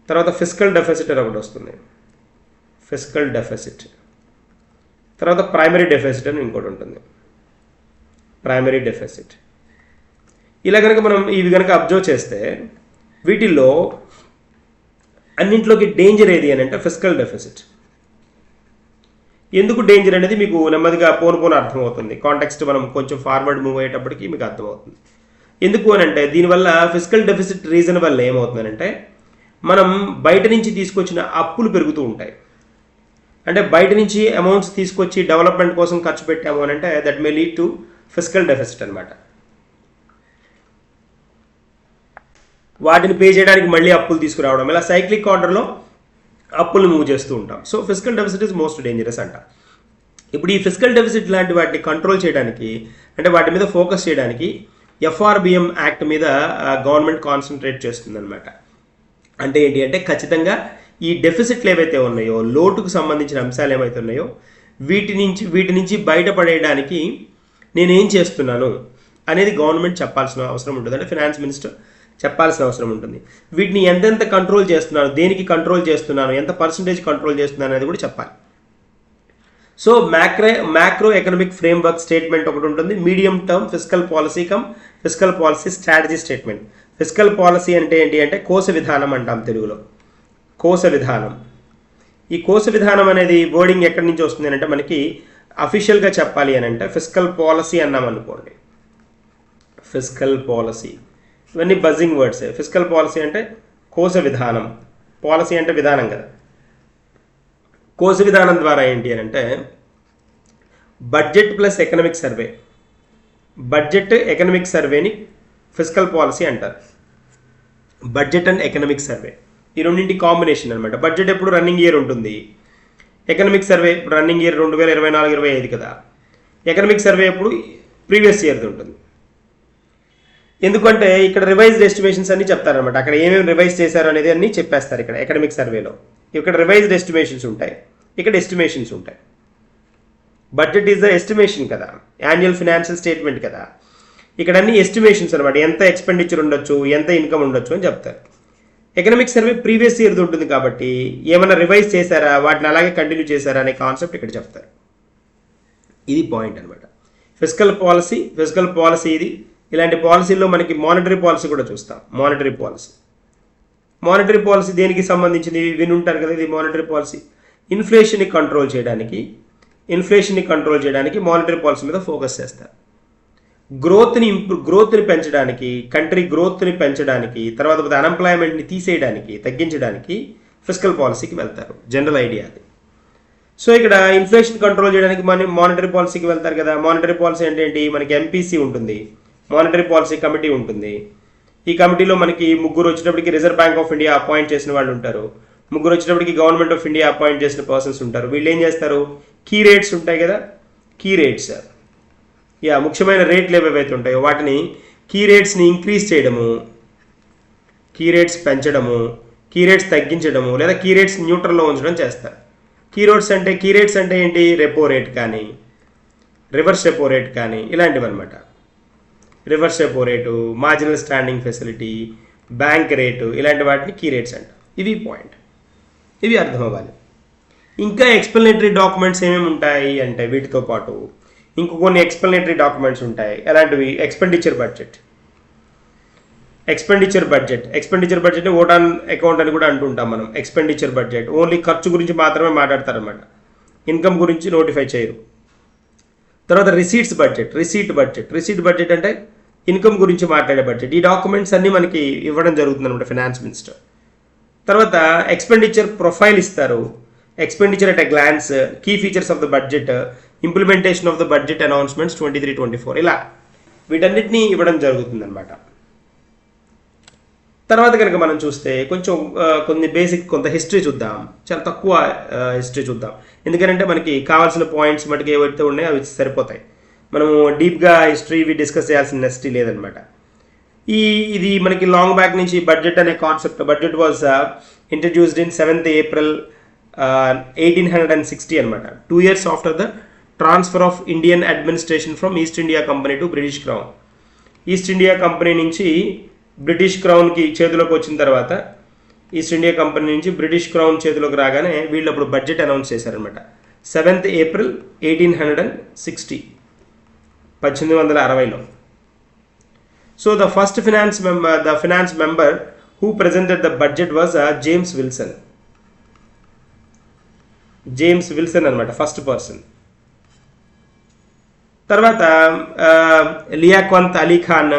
తర్వాత ఫిస్కల్ డెఫిసిట్ అని ఒకటి వస్తుంది, ఫిస్కల్ డెఫిసిట్. తర్వాత ప్రైమరీ డెఫిసిట్ అని ఇంకోటి ఉంటుంది, ప్రైమరీ డెఫిసిట్. ఇలా కనుక మనం ఇవి కనుక అబ్జర్వ్ చేస్తే, వీటిల్లో అన్నింటిలోకి డేంజర్ ఏది అని అంటే ఫిస్కల్ డెఫిసిట్. ఎందుకు డేంజర్ అనేది మీకు నెమ్మదిగా పోను అర్థమవుతుంది. కాంటెక్స్ట్ మనం కొంచెం ఫార్వర్డ్ మూవ్ అయ్యేటప్పటికి మీకు అర్థమవుతుంది. ఎందుకు అని అంటే, దీనివల్ల ఫిస్కల్ డెఫిసిట్ రీజన్ వల్ల ఏమవుతుందంటే, మనం బయట నుంచి తీసుకొచ్చిన అప్పులు పెరుగుతూ ఉంటాయి. అంటే బయట నుంచి అమౌంట్స్ తీసుకొచ్చి డెవలప్మెంట్ కోసం ఖర్చు పెట్టాము అని అంటే, that may lead to fiscal deficit అనమాట. వాటిని పే చేయడానికి మళ్ళీ అప్పులు తీసుకురావడం, ఇలా సైక్లిక్ ఆర్డర్లో అప్పులు మూవ్ చేస్తూ ఉంటాం. So fiscal deficit is most dangerous అంట. ఇప్పుడు ఈ ఫిస్కల్ డెఫిసిట్ లాంటి వాటిని కంట్రోల్ చేయడానికి, అంటే వాటి మీద ఫోకస్ చేయడానికి FRBM యాక్ట్ మీద గవర్నమెంట్ కాన్సన్ట్రేట్ చేస్తుంది అనమాట. అంటే ఏంటి అంటే, ఖచ్చితంగా ఈ డెఫిసిట్లు ఏవైతే ఉన్నాయో, లోటుకు సంబంధించిన అంశాలు ఏవైతే ఉన్నాయో, వీటి నుంచి బయటపడేయడానికి నేనేం చేస్తున్నాను అనేది గవర్నమెంట్ చెప్పాల్సిన అవసరం ఉంటుంది. అంటే ఫైనాన్స్ మినిస్టర్ చెప్పాల్సిన అవసరం ఉంటుంది. వీటిని ఎంతెంత కంట్రోల్ చేస్తున్నాను, దేనికి కంట్రోల్ చేస్తున్నాను, ఎంత పర్సంటేజ్ కంట్రోల్ చేస్తున్నాను అనేది కూడా చెప్పాలి. So macro economic framework statement ఒకటి ఉంటుంది, medium term fiscal policy strategy statement. Fiscal policy అంటే ఏంటి అంటే కోశ విధానం అంటాం తెలుగులో, కోశ విధానం. ఈ కోశ విధానం అనేది వర్డింగ్ ఎక్కడి నుంచి వస్తుంది అంటే, మనకి అఫీషియల్గా చెప్పాలి అని అంటే ఫిస్కల్ పాలసీ అన్నాం అనుకోండి, ఫిస్కల్ పాలసీ, ఇవన్నీ బజ్జింగ్ వర్డ్స్. ఫిస్కల్ పాలసీ అంటే కోశ విధానం, పాలసీ అంటే విధానం కదా. కోశ విధానం ద్వారా ఏంటి అని అంటే, budget plus economic survey, budget economic సర్వేని ఫిస్కల్ పాలసీ అంటారు. బడ్జెట్ అండ్ ఎకనామిక్ సర్వే ఈ రెండింటి కాంబినేషన్ అనమాట. బడ్జెట్ ఎప్పుడు రన్నింగ్ ఇయర్ ఉంటుంది, ఎకనామిక్ సర్వే రన్నింగ్ ఇయర్ 2024-25 కదా. ఎకనామిక్ సర్వే ఎప్పుడు ప్రీవియస్ ఇయర్ది ఉంటుంది. ఎందుకంటే ఇక్కడ రివైజ్డ్ ఎస్టిమేషన్స్ అన్ని చెప్తారనమాట. అక్కడ ఏమేమి రివైజ్ చేశారు అనేది అన్ని చెప్పేస్తారు ఇక్కడ ఎకనామిక్ సర్వేలో. ఇక్కడ రివైజ్డ్ ఎస్టిమేషన్స్ ఉంటాయి, ఇక్కడ ఎస్టిమేషన్స్ ఉంటాయి. బడ్జెట్ ఈజ్ ద ఎస్టిమేషన్ కదా, యాన్యువల్ ఫైనాన్షియల్ స్టేట్మెంట్ కదా. ఇక్కడ అన్ని ఎస్టిమేషన్స్ అనమాట, ఎంత ఎక్స్పెండిచర్ ఉండొచ్చు, ఎంత ఇన్కమ్ ఉండొచ్చు అని చెప్తారు. ఎకనామిక్ సర్వే ప్రీవియస్ ఇయర్ది ఉంటుంది కాబట్టి ఏమైనా రివైజ్ చేశారా, వాటిని అలాగే కంటిన్యూ చేశారా అనే కాన్సెప్ట్ ఇక్కడ చెప్తారు. ఇది పాయింట్ అనమాట. ఫిస్కల్ పాలసీ ఇది. ఇలాంటి పాలసీల్లో మనకి మానిటరీ పాలసీ కూడా చూస్తాం. మానిటరీ పాలసీ దేనికి సంబంధించింది వినుంటారు కదా. ఇది మానిటరీ పాలసీ ఇన్ఫ్లేషన్ని కంట్రోల్ చేయడానికి మానిటరీ పాలసీ మీద ఫోకస్ చేస్తారు. గ్రోత్ని పెంచడానికి, కంట్రీ గ్రోత్ని పెంచడానికి, తర్వాత అన్ఎంప్లాయ్మెంట్ని తగ్గించడానికి ఫిస్కల్ పాలసీకి వెళ్తారు. జనరల్ ఐడియా అది. సో ఇక్కడ ఇన్ఫ్లేషన్ కంట్రోల్ చేయడానికి మానిటరీ పాలసీకి వెళ్తారు కదా. మానిటరీ పాలసీ అంటే ఏంటి, మనకి MPC ఉంటుంది, మానిటరీ పాలసీ కమిటీ ఉంటుంది. ఈ కమిటీలో మనకి 3 వచ్చేటప్పటికి reserve bank of India appoint చేసిన వాళ్ళు ఉంటారు, 3 వచ్చేటప్పటికి గవర్నమెంట్ ఆఫ్ ఇండియా అపాయింట్ చేసిన పర్సన్స్ ఉంటారు. వీళ్ళు ఏం చేస్తారు, కీ రేట్స్ ఉంటాయి కదా, కీ రేట్స్, ముఖ్యమైన రేట్లు ఏవైతే ఉంటాయో వాటిని కీ రేట్స్ని ఇంక్రీజ్ చేయడము, కీ రేట్స్ పెంచడము, కీ రేట్స్ తగ్గించడము, లేదా కీ రేట్స్ న్యూట్రల్లో ఉంచడం చేస్తారు. కీ రేట్స్ అంటే ఏంటి, రెపో రేట్ కానీ రివర్స్ రెపో రేట్ కానీ ఇలాంటివి అనమాట. Reverse repo rate, marginal standing facility, bank rate, ఇలాంటి వాటిని కీ రేట్స్ అంట. ఇవి పాయింట్, ఇవి అర్థం అవ్వాలి. ఇంకా ఎక్స్ప్లెనేటరీ డాక్యుమెంట్స్ ఏమేమి ఉంటాయి అంటే, వీటితో పాటు ఇంకో కొన్ని ఎక్స్ప్లెనేటరీ డాక్యుమెంట్స్ ఉంటాయి. ఎలాంటివి, expenditure budget vote on account అని కూడా అంటుంటాం మనం. ఎక్స్పెండిచర్ బడ్జెట్ ఓన్లీ ఖర్చు గురించి మాత్రమే మాట్లాడతారనమాట, ఇన్కమ్ గురించి నోటిఫై చేయరు. తర్వాత రిసీట్ బడ్జెట్ అంటే ఇన్కమ్ గురించి మాట్లాడే బడ్జెట్. ఈ డాక్యుమెంట్స్ అన్నీ మనకి ఇవ్వడం జరుగుతుంది అనమాట ఫైనాన్స్ మినిస్టర్. తర్వాత ఎక్స్పెండిచర్ ప్రొఫైల్ ఇస్తారు, expenditure at a glance, key features of the budget, implementation of the budget announcements 23-24, ఇలా వీటన్నిటినీ ఇవ్వడం జరుగుతుందన్నమాట. తర్వాత కనుక మనం చూస్తే కొంచెం కొన్ని బేసిక్ కొంత హిస్టరీ చూద్దాం, చాలా తక్కువ హిస్టరీ చూద్దాం, ఎందుకంటే మనకి కావాల్సిన పాయింట్స్ మటుకు ఏవైతే ఉన్నాయో అవి సరిపోతాయి. మనము డీప్గా హిస్టరీ ఇవి డిస్కస్ చేయాల్సిన నెసిటీ లేదనమాట. ఇది మనకి లాంగ్ బ్యాక్ నుంచి బడ్జెట్ అనే concept, budget was introduced in 7th April 1860 అనమాట, 2 years after the transfer of Indian administration from east India company to British crown. East India company నుంచి బ్రిటిష్ క్రౌన్కి చేతిలోకి వచ్చిన తర్వాత, ఈస్ట్ ఇండియా కంపెనీ నుంచి British crown చేతిలోకి రాగానే వీళ్ళు అప్పుడు బడ్జెట్ అనౌన్స్ చేశారనమాట. 7th April 1860, 1860లో. So the first finance member who presented the budget was James Wilson అనమాట, ఫస్ట్ పర్సన్. తర్వాత లియాక్వంత్ అలీ ఖాన్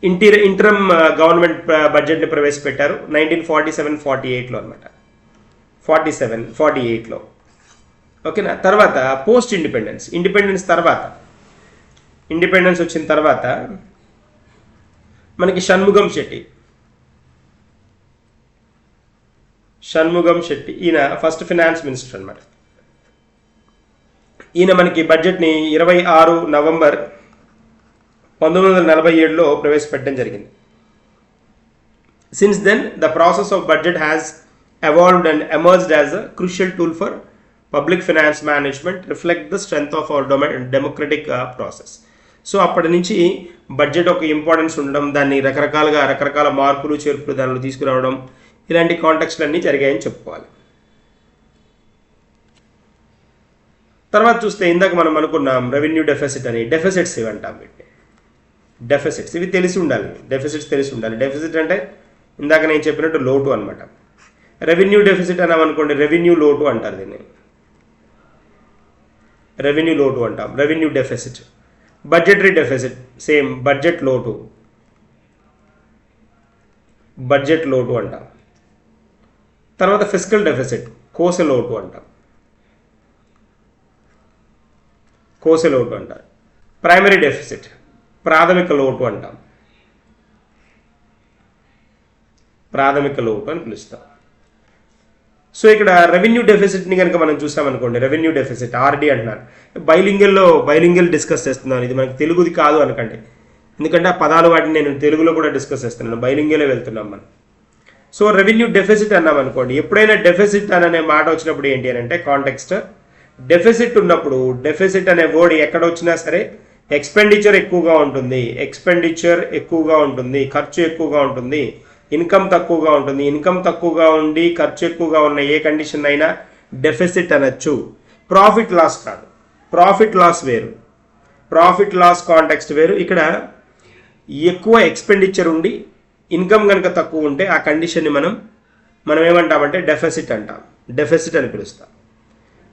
ఇంటరమ్ గవర్నమెంట్ బడ్జెట్ని ప్రవేశపెట్టారు 1947-48లో అనమాట, 47-48లో. ఓకేనా. తర్వాత పోస్ట్ ఇండిపెండెన్స్ తర్వాత, ఇండిపెండెన్స్ వచ్చిన తర్వాత మనకి షణ్ముగం శెట్టి ఈయన ఫస్ట్ ఫినాన్స్ మినిస్టర్ అనమాట. ఈయన మనకి బడ్జెట్ని 26 నవంబర్ 1947లో ప్రవేశపెట్టడం జరిగింది. Since then the process of budget has evolved and emerged as a crucial tool for public finance management, reflect the strength of our democratic process. So అప్పటి నుంచి బడ్జెట్ ఒక ఇంపార్టెన్స్ ఉండడం, దాన్ని రకరకాల మార్పులు చేర్పులు దానిలో తీసుకురావడం, ఇలాంటి కాంటెక్స్ట్లు అన్నీ జరిగాయని చెప్పుకోవాలి. తర్వాత చూస్తే ఇందాక మనం అనుకున్నాం రెవెన్యూ డెఫిసిట్ అని, డెఫిసిట్స్ ఇవి అంటాం. వీటిని డెఫిసిట్స్, ఇవి తెలిసి ఉండాలి, డెఫిసిట్ అంటే ఇందాక నేను చెప్పినట్టు లోటు అనమాట. రెవెన్యూ డెఫిసిట్ అన్నామనుకోండి, రెవెన్యూ లోటు అంటారు దీన్ని, రెవెన్యూ లోటు అంటాం, revenue deficit. Budgetary deficit same, budget లోటు అంటాం. తర్వాత ఫిస్కల్ డెఫిసిట్, కోస లోటు అంటారు. ప్రైమరీ డెఫిసిట్, ప్రాథమిక లోటు అంటాం, ప్రాథమిక లోటు అని పిలుస్తాం. సో ఇక్కడ రెవెన్యూ డెఫిసిట్ని కనుక మనం చూసామనుకోండి, రెవెన్యూ డెఫిసిట్ ఆర్డీ అంటున్నారు. బైలింగల్ డిస్కస్ చేస్తున్నాను, ఇది మనకి తెలుగుది కాదు అనకండి, ఎందుకంటే ఆ పదాలు వాటిని నేను తెలుగులో కూడా డిస్కస్ చేస్తున్నాను, బైలింగలే వెళ్తున్నాం మనం. సో రెవెన్యూ డెఫిసిట్ అన్నాం అనుకోండి, ఎప్పుడైనా డెఫిసిట్ అనే మాట వచ్చినప్పుడు ఏంటి అని అంటే కాంటెక్స్ట్, డెఫిసిట్ ఉన్నప్పుడు డెఫిసిట్ అనే వర్డ్ ఎక్కడ వచ్చినా సరే ఎక్స్పెండిచర్ ఎక్కువగా ఉంటుంది, ఖర్చు ఎక్కువగా ఉంటుంది, ఇన్కమ్ తక్కువగా ఉంటుంది. ఇన్కమ్ తక్కువగా ఉండి ఖర్చు ఎక్కువగా ఉన్న ఏ కండిషన్ అయినా డెఫిసిట్ అనొచ్చు. ప్రాఫిట్ లాస్ కాదు, ప్రాఫిట్ లాస్ వేరు, ప్రాఫిట్ లాస్ కాంటెక్స్ట్ వేరు. ఇక్కడ ఎక్కువ ఎక్స్పెండిచర్ ఉండి ఇన్కమ్ కనుక తక్కువ ఉంటే ఆ కండిషన్ని మనం ఏమంటామంటే డెఫిసిట్ అంటాం, డెఫిసిట్ అని పిలుస్తాం.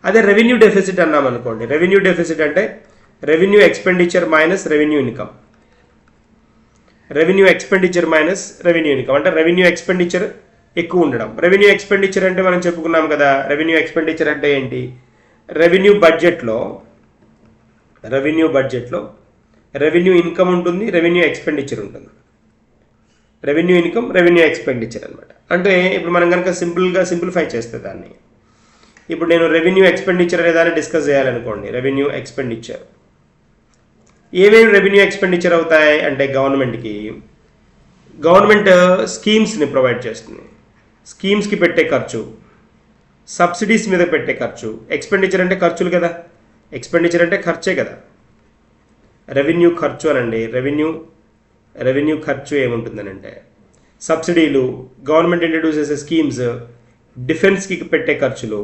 అదే రెవెన్యూ డెఫిసిట్ అన్నాం అనుకోండి, రెవెన్యూ డెఫిసిట్ అంటే revenue expenditure minus revenue income, revenue expenditure minus revenue income అంటే రెవెన్యూ ఎక్స్పెండిచర్ ఎక్కువ ఉండడం. రెవెన్యూ ఎక్స్పెండిచర్ అంటే మనం చెప్పుకున్నాం కదా, రెవెన్యూ ఎక్స్పెండిచర్ అంటే ఏంటి, రెవెన్యూ బడ్జెట్లో రెవెన్యూ ఇన్కమ్ ఉంటుంది, రెవెన్యూ ఎక్స్పెండిచర్ ఉంటుంది. రెవెన్యూ ఇన్కమ్, రెవెన్యూ ఎక్స్పెండిచర్ అనమాట. అంటే ఇప్పుడు మనం కనుక సింప్లిఫై చేస్తే దాన్ని, ఇప్పుడు నేను రెవెన్యూ ఎక్స్పెండిచర్ అనే దాన్ని డిస్కస్ చేయాలనుకోండి, రెవెన్యూ ఎక్స్పెండిచర్ ఏమేమి రెవెన్యూ ఎక్స్పెండిచర్ అవుతాయి అంటే గవర్నమెంట్ స్కీమ్స్ని ప్రొవైడ్ చేస్తుంది, స్కీమ్స్కి పెట్టే ఖర్చు, సబ్సిడీస్ మీద పెట్టే ఖర్చు. ఎక్స్పెండిచర్ అంటే ఖర్చులు కదా, ఎక్స్పెండిచర్ అంటే ఖర్చే కదా. రెవెన్యూ ఖర్చు అనండి, రెవెన్యూ ఖర్చు ఏముంటుందనంటే సబ్సిడీలు, గవర్నమెంట్ ఇంట్రడ్యూస్ చేసే స్కీమ్స్, డిఫెన్స్కి పెట్టే ఖర్చులు,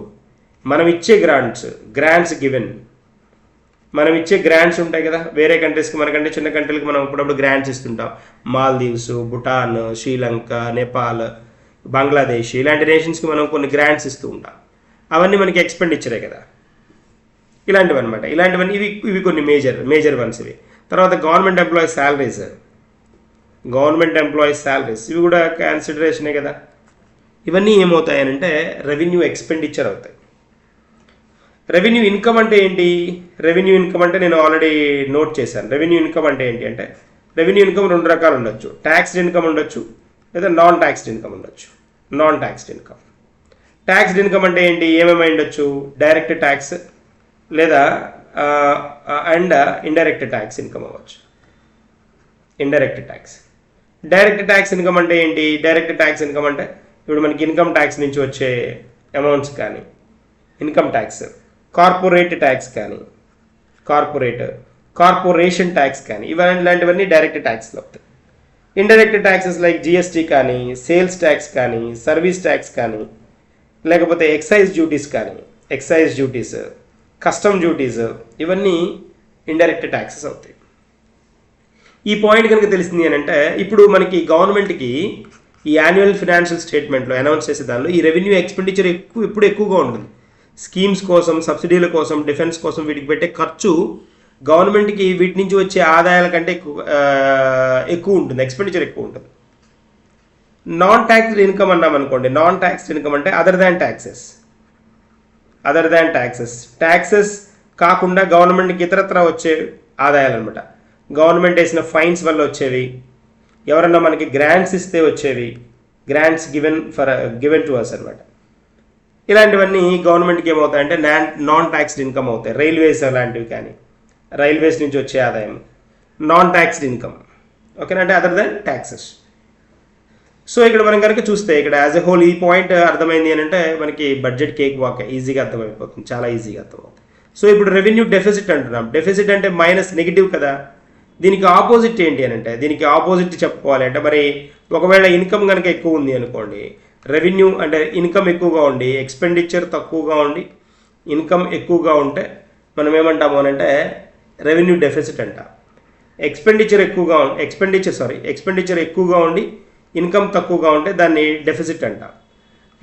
మనం ఇచ్చే గ్రాంట్స్ గివెన్, మనం ఇచ్చే గ్రాంట్స్ ఉంటాయి కదా వేరే కంట్రీస్కి, మనకంటే చిన్న కంట్రీలకి మనం అప్పుడప్పుడు గ్రాంట్స్ ఇస్తుంటాం. మాల్దీవ్స్, భూటాన్, శ్రీలంక, నేపాల్, బంగ్లాదేశ్ ఇలాంటి నేషన్స్కి మనం కొన్ని గ్రాంట్స్ ఇస్తూ ఉంటాం. అవన్నీ మనకి ఎక్స్పెండిచరే కదా. ఇలాంటివి అనమాట, ఇలాంటివన్నీ ఇవి కొన్ని మేజర్ వన్స్ ఇవి. తర్వాత government employees salaries, government employees salaries, ఇవి కూడా కన్సిడరేషనే కదా. ఇవన్నీ ఏమవుతాయనంటే రెవెన్యూ ఎక్స్పెండిచర్ అవుతాయి. రెవెన్యూ ఇన్కమ్ అంటే ఏంటి? రెవెన్యూ ఇన్కమ్ అంటే నేను ఆల్రెడీ నోట్ చేశాను. రెవెన్యూ ఇన్కమ్ అంటే ఏంటి అంటే రెవెన్యూ ఇన్కమ్ 2 రకాలు ఉండొచ్చు. ట్యాక్స్డ్ ఇన్కమ్ ఉండొచ్చు, లేదా నాన్ ట్యాక్స్డ్ ఇన్కమ్ ఉండొచ్చు. Non taxed income, taxed income అంటే ఏంటి? ఏమేమి ఉండొచ్చు? డైరెక్ట్ ట్యాక్స్ లేదా అండ్ ఇండైరెక్ట్ ట్యాక్స్ ఇన్కమ్ అవ్వచ్చు. Indirect tax. Direct tax income అంటే ఏంటి? డైరెక్ట్ ట్యాక్స్ ఇన్కమ్ అంటే ఇప్పుడు మనకి ఇన్కమ్ ట్యాక్స్ నుంచి వచ్చే అమౌంట్స్ కానీ, ఇన్కమ్ ట్యాక్స్, కార్పొరేట్ ట్యాక్స్ కానీ, కార్పొరేషన్ ట్యాక్స్ కానీ, ఇలాంటివన్నీ డైరెక్ట్ ట్యాక్స్లో అవుతాయి. ఇండైరెక్ట్ ట్యాక్సెస్ లైక్ జిఎస్టీ కానీ, సేల్స్ ట్యాక్స్ కానీ, సర్వీస్ ట్యాక్స్ కానీ, లేకపోతే ఎక్సైజ్ డ్యూటీస్ కానీ, ఎక్సైజ్ డ్యూటీస్, కస్టమ్ డ్యూటీస్, ఇవన్నీ ఇండైరెక్ట్ ట్యాక్సెస్ అవుతాయి. ఈ పాయింట్ కనుక తెలిసింది అని అంటే ఇప్పుడు మనకి గవర్నమెంట్కి ఈ యాన్యువల్ ఫినాన్షియల్ స్టేట్మెంట్లో అనౌన్స్ చేసే దానిలో ఈ రెవెన్యూ ఎక్స్పెండిచర్ ఎప్పుడు ఎక్కువగా ఉంటుంది. స్కీమ్స్ కోసం, సబ్సిడీల కోసం, డిఫెన్స్ కోసం వీటికి పెట్టే ఖర్చు గవర్నమెంట్కి వీటి నుంచి వచ్చే ఆదాయాల కంటే ఎక్కువ ఉంటుంది, ఎక్స్పెండిచర్ ఎక్కువ ఉంటుంది. నాన్ ట్యాక్స్డ్ ఇన్కమ్ అన్నాం అనుకోండి. నాన్ ట్యాక్స్డ్ ఇన్కమ్ అంటే అదర్ దాన్ ట్యాక్సెస్, ట్యాక్సెస్ కాకుండా గవర్నమెంట్కి ఇతరత్ర వచ్చే ఆదాయాలు అనమాట. గవర్నమెంట్ వేసిన ఫైన్స్ వల్ల వచ్చేవి, ఎవరన్నా మనకి గ్రాంట్స్ ఇస్తే వచ్చేవి, గ్రాంట్స్ గివెన్ టు అస్ అనమాట. ఇలాంటివన్నీ గవర్నమెంట్కి ఏమవుతాయంటే నాన్ ట్యాక్స్డ్ ఇన్కమ్ అవుతాయి. రైల్వేస్ అలాంటివి కానీ, రైల్వేస్ నుంచి వచ్చే ఆదాయం నాన్ ట్యాక్స్డ్ ఇన్కమ్. ఓకేనా? అంటే అదర్ దాన్ ట్యాక్సెస్. సో ఇక్కడ మనం కనుక చూస్తే ఇక్కడ యాజ్ ఎ హోల్ ఈ పాయింట్ అర్థమైంది అని అంటే మనకి బడ్జెట్ కేక్ వాక్ ఈజీగా అర్థమైపోతుంది, చాలా ఈజీగా అర్థమవుతుంది. సో ఇప్పుడు రెవెన్యూ డెఫిసిట్ అంటున్నాం. డెఫిసిట్ అంటే మైనస్, నెగిటివ్ కదా. దీనికి ఆపోజిట్ ఏంటి అని అంటే దీనికి ఆపోజిట్ చెప్పుకోవాలి అంటే మరి ఒకవేళ ఇన్కమ్ కనుక ఎక్కువ ఉంది అనుకోండి, రెవెన్యూ అంటే ఇన్కమ్ ఎక్కువగా ఉండి ఎక్కువగా ఉండి ఇన్కమ్ ఎక్కువగా ఉంటే మనం ఏమంటాము అని అంటే రెవెన్యూ డెఫిసిట్ అంట. ఎక్స్పెండిచర్ ఎక్కువగా ఉండి ఇన్కమ్ తక్కువగా ఉంటే దాన్ని డెఫిసిట్ అంట.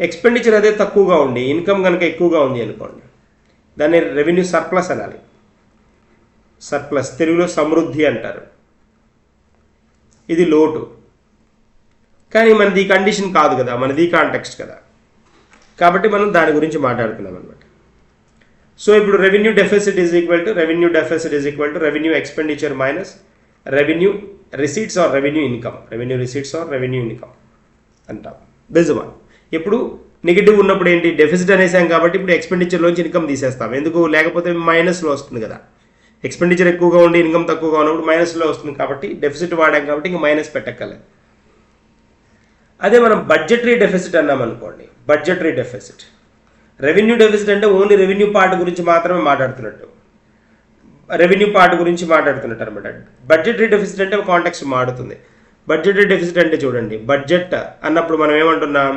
ఎక్స్పెండిచర్ అదే తక్కువగా ఉండి ఇన్కమ్ కనుక ఎక్కువగా ఉంది అనుకోండి, దాన్ని రెవెన్యూ సర్ప్లస్ అనాలి. సర్ప్లస్, తెలుగులో సమృద్ధి అంటారు. ఇది లోటు. కానీ మనది ఈ కండిషన్ కాదు కదా, మనది కాంటెక్స్ట్ కదా, కాబట్టి మనం దాని గురించి మాట్లాడుతున్నాం అనమాట. సో ఇప్పుడు revenue deficit is equal to revenue expenditure minus revenue receipts or revenue income అంటాం. This one. ఇప్పుడు నెగిటివ్ ఉన్నప్పుడు ఏంటి? డెఫిసిట్ అనేసాం కాబట్టి ఇప్పుడు ఎక్స్పెండిచర్లోంచి ఇన్కమ్ తీసేస్తాం. ఎందుకు? లేకపోతే మైనస్లో వస్తుంది కదా. ఎక్స్పెండిచర్ ఎక్కువగా ఉండి ఇన్కమ్ తక్కువగా ఉన్నప్పుడు మైనస్లో వస్తుంది కాబట్టి డెఫిసిట్ వాడాం కాబట్టి ఇంకా మైనస్ పెట్టక్కర్లేదు. అదే మనం బడ్జెటరీ డెఫిసిట్ అన్నాం అనుకోండి. బడ్జెటరీ డెఫిసిట్, రెవెన్యూ డెఫిసిట్ అంటే ఓన్లీ రెవెన్యూ పార్ట్ గురించి మాత్రమే మాట్లాడుతున్నట్టు అనమాట. బడ్జెటరీ డెఫిసిట్ అంటే కాంటెక్స్ట్ మారుతుంది. బడ్జెటరీ డెఫిసిట్ అంటే చూడండి, బడ్జెట్ అన్నప్పుడు మనం ఏమంటున్నాం?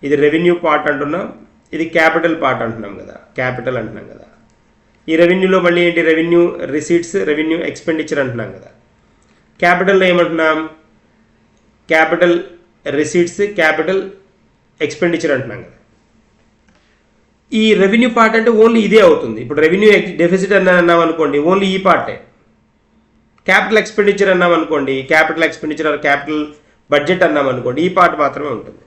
ఇది రెవెన్యూ పార్ట్ అంటున్నాం, ఇది క్యాపిటల్ పార్ట్ అంటున్నాం కదా, ఈ రెవెన్యూలో మళ్ళీ ఏంటి? రెవెన్యూ రిసీట్స్, రెవెన్యూ ఎక్స్పెండిచర్ అంటున్నాం కదా. క్యాపిటల్లో ఏమంటున్నాం? క్యాపిటల్ రిసీట్స్, క్యాపిటల్ ఎక్స్పెండిచర్ అంటున్నాం కదా. ఈ రెవెన్యూ పార్ట్ అంటే ఓన్లీ ఇదే అవుతుంది. ఇప్పుడు రెవెన్యూ డెఫిసిట్ అన్నాం అనుకోండి, ఓన్లీ ఈ పార్టే. క్యాపిటల్ ఎక్స్పెండిచర్ అన్నాం అనుకోండి, క్యాపిటల్ బడ్జెట్ అన్నాం అనుకోండి, ఈ పార్ట్ మాత్రమే ఉంటుంది.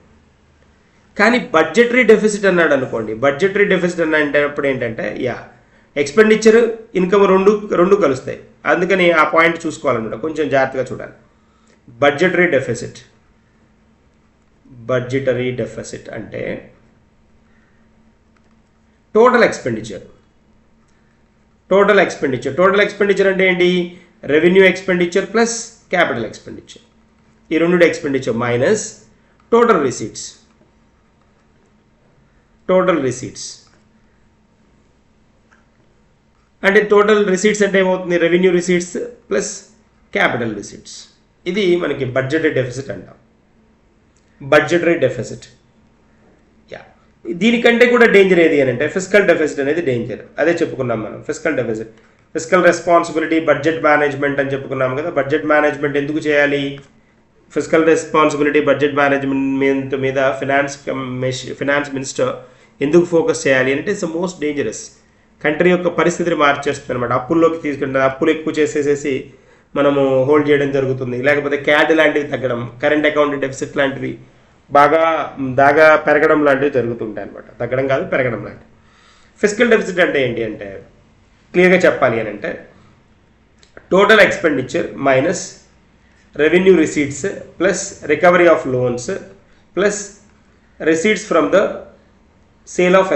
కానీ బడ్జెటరీ డెఫిసిట్ అన్నాడు అనుకోండి, బడ్జెటరీ డెఫిసిట్ అన్నప్పుడు ఏంటంటే ఎక్స్పెండిచర్, ఇన్కమ్ రెండు కలుస్తాయి. అందుకని ఆ పాయింట్ చూసుకోవాలన్నమాట, కొంచెం జాగ్రత్తగా చూడాలి. బడ్జెటరీ డెఫిసిట్ అంటే టోటల్ ఎక్స్పెండిచర్ అంటే ఏంటి? Revenue expenditure plus capital expenditure, ఈ రెండు ఎక్స్పెండిచర్ మైనస్ టోటల్ రిసీట్స్. అంటే టోటల్ రిసీట్స్ అంటే ఏమవుతుంది? Revenue receipts plus capital receipts. ఇది మనకి బడ్జెటరీ డెఫిసిట్ అంటాం. Budgetary deficit. దీనికంటే కూడా డేంజర్ ఏది అని అంటే ఫిస్కల్ డెఫిసిట్ అనేది డేంజర్. అదే చెప్పుకున్నాం మనం. ఫిస్కల్ రెస్పాన్సిబిలిటీ, బడ్జెట్ మేనేజ్మెంట్ అని చెప్పుకున్నాం కదా. బడ్జెట్ మేనేజ్మెంట్ ఎందుకు చేయాలి? ఫిస్కల్ రెస్పాన్సిబిలిటీ, బడ్జెట్ మేనేజ్మెంట్ మీద ఫినాన్స్ మినిస్టర్ ఎందుకు ఫోకస్ చేయాలి అంటే ఇట్స్ మోస్ట్ డేంజరస్. కంట్రీ యొక్క పరిస్థితిని మార్చేస్తుంది అనమాట. అప్పుల్లోకి తీసుకుంటుంది. అప్పులు ఎక్కువ చేసేసేసి మనము హోల్డ్ చేయడం జరుగుతుంది. లేకపోతే క్యాడ్ లాంటివి తగ్గడం, కరెంట్ అకౌంట్ డెఫిసిట్ లాంటివి బాగా పెరగడం లాంటివి జరుగుతుంటాయి అనమాట. తగ్గడం కాదు, పెరగడం లాంటివి. ఫిస్కల్ డెఫిసిట్ అంటే ఏంటి అంటే క్లియర్గా చెప్పాలి అని అంటే total expenditure minus revenue receipts plus recovery of loans plus receipts from the sale of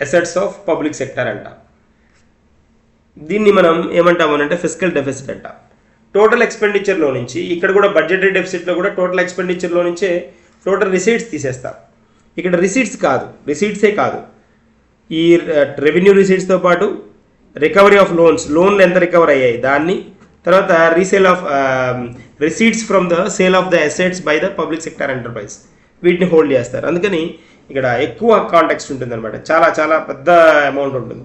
assets of public sector అంట. దీన్ని మనం ఏమంటాము అంటే ఫిస్కల్ డెఫిసిట్ అంట. టోటల్ ఎక్స్పెండిచర్లో నుంచి, ఇక్కడ కూడా బడ్జెటరీ డెఫిసిట్లో కూడా టోటల్ ఎక్స్పెండిచర్లో నుంచే టోటల్ రిసీట్స్ తీసేస్తాం. ఇక్కడ రిసీట్సే కాదు, ఈ రెవెన్యూ రిసీట్స్తో పాటు రికవరీ ఆఫ్ లోన్లు ఎంత రికవర్ అయ్యాయి దాన్ని, తర్వాత resale of receipts from the sale of the assets by the public sector enterprise, వీటిని హోల్డ్ చేస్తారు. అందుకని ఇక్కడ ఎక్కువ కాంటెక్స్ట్ ఉంటుంది అనమాట, చాలా చాలా పెద్ద అమౌంట్ ఉంటుంది.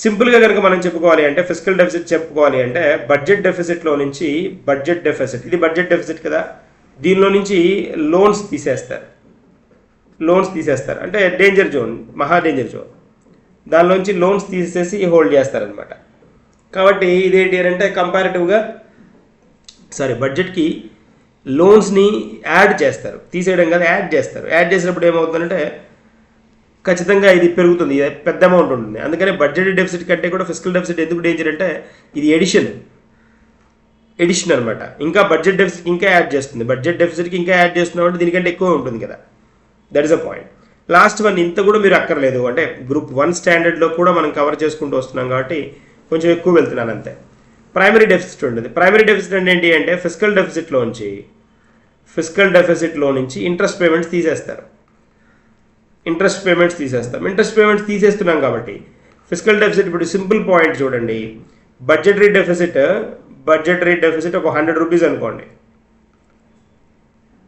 సింపుల్గా కనుక మనం చెప్పుకోవాలి అంటే ఫిస్కల్ డెఫిసిట్ చెప్పుకోవాలి అంటే బడ్జెట్ డెఫిసిట్లో నుంచి బడ్జెట్ డెఫిసిట్, ఇది బడ్జెట్ డెఫిసిట్ కదా, దీనిలో నుంచి లోన్స్ తీసేస్తారు అంటే డేంజర్ జోన్, మహా డేంజర్ జోన్, దానిలోంచి లోన్స్ తీసేసి హోల్డ్ చేస్తారనమాట. కాబట్టి ఇదేంటి అంటే కంపారిటివ్గా బడ్జెట్కి లోన్స్ని యాడ్ చేస్తారు, తీసేయడం కాదు యాడ్ చేస్తారు. యాడ్ చేసినప్పుడు ఏమవుతుందంటే ఖచ్చితంగా ఇది పెరుగుతుంది, పెద్ద అమౌంట్ ఉంటుంది. అందుకనే బడ్జెట్ డెఫిసిట్ కంటే కూడా ఫిస్కల్ డెఫిసిట్ ఎందుకు డేంజర్ అంటే ఇది ఎడిషన్ అనమాట. ఇంకా బడ్జెట్ డెఫిసిట్ ఇంకా యాడ్ చేస్తుంది, బడ్జెట్ డెఫిసిట్కి ఇంకా యాడ్ చేస్తున్నాం అంటే దీనికంటే ఎక్కువ ఉంటుంది కదా, that is a point. Last one ఇంత కూడా మీరు అక్కర్లేదు, అంటే గ్రూప్ 1 స్టాండర్డ్లో కూడా మనం కవర్ చేసుకుంటూ వస్తున్నాం కాబట్టి కొంచెం ఎక్కువ వెళ్తున్నాను అంతే. ప్రైమరీ డెఫిసిట్ ఉంటుంది. ప్రైమరీ డెఫిసిట్ అంటే ఏంటి అంటే ఫిస్కల్ డెఫిసిట్లో నుంచి ఇంట్రెస్ట్ పేమెంట్స్ తీసేస్తారు. ఇంట్రెస్ట్ పేమెంట్స్ తీసేస్తున్నాం కాబట్టి ఫిస్కల్ డెఫిసిట్, ఇప్పుడు సింపుల్ పాయింట్ చూడండి, బడ్జెటరీ డెఫిసిట్ ఒక 100 రూపీస్ అనుకోండి.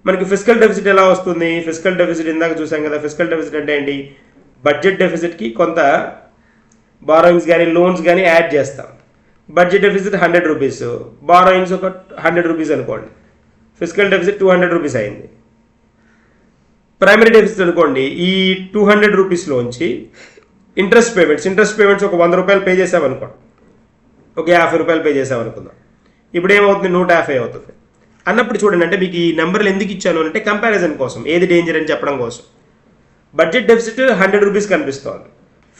మనకి ఫిస్కల్ డెఫిసిట్ ఎలా వస్తుంది? ఫిస్కల్ డెఫిసిట్ ఇందాక చూసాం కదా, ఫిస్కల్ డెఫిసిట్ అంటే ఏంటి, బడ్జెట్ డెఫిసిట్కి కొంత బారోయింగ్స్ కానీ లోన్స్ కానీ యాడ్ చేస్తాం. బడ్జెట్ డెఫిసిట్ 100 రూపీస్, బారోయింగ్స్ ఒక 100 రూపీస్ అనుకోండి, ఫిస్కల్ డెఫిసిట్ 200 రూపీస్ అయింది. ప్రైమరీ డెఫిసిట్ అనుకోండి, ఈ 200 రూపీస్లోంచి ఇంట్రెస్ట్ పేమెంట్స్ ఒక 100 రూపాయలు పే చేసామనుకోండి, ఒక 50 రూపాయలు పే చేసామనుకుందాం, ఇప్పుడు ఏమవుతుంది 150 అవుతుంది అన్నప్పుడు చూడండి. అంటే మీకు ఈ నెంబర్లు ఎందుకు ఇచ్చాను అంటే కంపారిజన్ కోసం, ఏది డేంజర్ అని చెప్పడం కోసం. బడ్జెట్ డెఫిసిట్ 100 రూపీస్ కనిపిస్తోంది,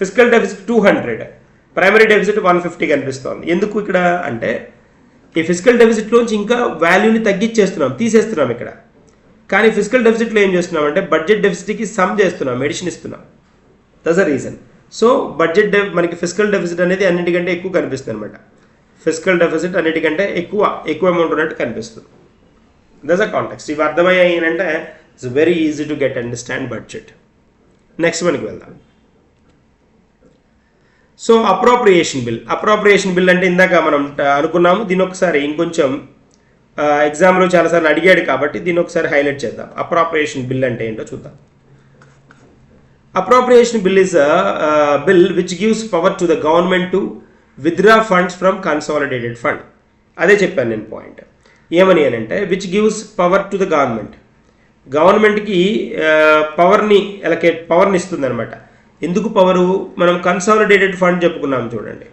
ఫిస్కల్ డెఫిసిట్ 200, ప్రైమరీ డెఫిసిట్ 150 కనిపిస్తోంది. ఎందుకు ఇక్కడ అంటే ఈ ఫిస్కల్ డెఫిసిట్లోంచి ఇంకా వాల్యూని తీసేస్తున్నాం ఇక్కడ. కానీ ఫిస్కల్ డెఫిసిట్లో ఏం చేస్తున్నాం అంటే బడ్జెట్ డెఫిసిట్కి సమ్ చేస్తున్నాం, ఎడిషన్ ఇస్తున్నాం. That's a reason. సో మనకి ఫిస్కల్ డెఫిసిట్ అనేది అన్నిటికంటే ఎక్కువ కనిపిస్తుంది అనమాట. ఫిస్కల్ డెఫిసిట్ అన్నిటికంటే ఎక్కువ అమౌంట్ ఉన్నట్టు కనిపిస్తుంది. That's a context. ఇవి అర్థమయ్యాయి అంటే it's very easy to get understand budget. Next మనకి వెళ్దాం. సో అప్రోప్రియేషన్ బిల్ అంటే ఇందాక మనం అనుకున్నాము, దీని ఒకసారి ఇంకొంచెం ఎగ్జామ్లో చాలాసార్లు అడిగాడు కాబట్టి దీన్ని ఒకసారి హైలైట్ చేద్దాం. అప్రోప్రియేషన్ బిల్ అంటే ఏంటో చూద్దాం. Appropriation bill is bill which gives power to the government to withdraw funds from consolidated fund. అదే చెప్పాను నేను పాయింట్. ఏమని అని అంటే which gives power to the గవర్నమెంట్కి పవర్ని ఇస్తుంది అనమాట. ఎందుకు పవరు? మనం కన్సాలిడేటెడ్ ఫండ్ చెప్పుకున్నాం చూడండి,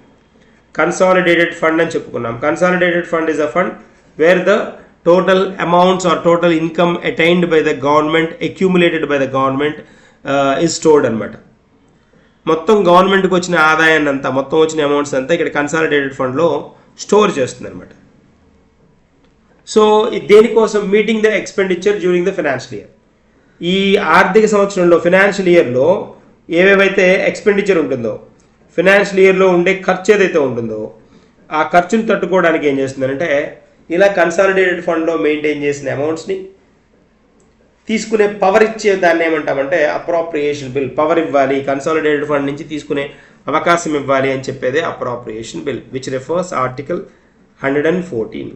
కన్సాలిడేటెడ్ ఫండ్ అని చెప్పుకున్నాం. Consolidated fund is a fund where the total amounts or total income attained by the government, accumulated by the government is stored అనమాట. మొత్తం గవర్నమెంట్కి వచ్చిన ఆదాయాన్ని అంతా, మొత్తం వచ్చిన అమౌంట్స్ అంతా ఇక్కడ కన్సాలిడేటెడ్ ఫండ్లో స్టోర్ చేస్తుంది అనమాట. సో దేనికోసం? Meeting the expenditure during the financial year. ఈ ఆర్థిక సంవత్సరంలో ఫైనాన్షియల్ ఇయర్లో ఏవేవైతే ఎక్స్పెండిచర్ ఉంటుందో, ఫైనాన్షియల్ ఇయర్లో ఉండే ఖర్చు ఏదైతే ఉంటుందో ఆ ఖర్చును తట్టుకోవడానికి ఏం చేస్తుందంటే ఇలా కన్సాలిడేటెడ్ ఫండ్లో మెయింటైన్ చేసిన అమౌంట్స్ని తీసుకునే పవర్ ఇచ్చే దాన్ని ఏమంటామంటే అప్రోప్రియేషన్ బిల్. పవర్ ఇవ్వాలి, కన్సాలిడేటెడ్ ఫండ్ నుంచి తీసుకునే అవకాశం ఇవ్వాలి అని చెప్పేదే appropriation bill, which refers article 114.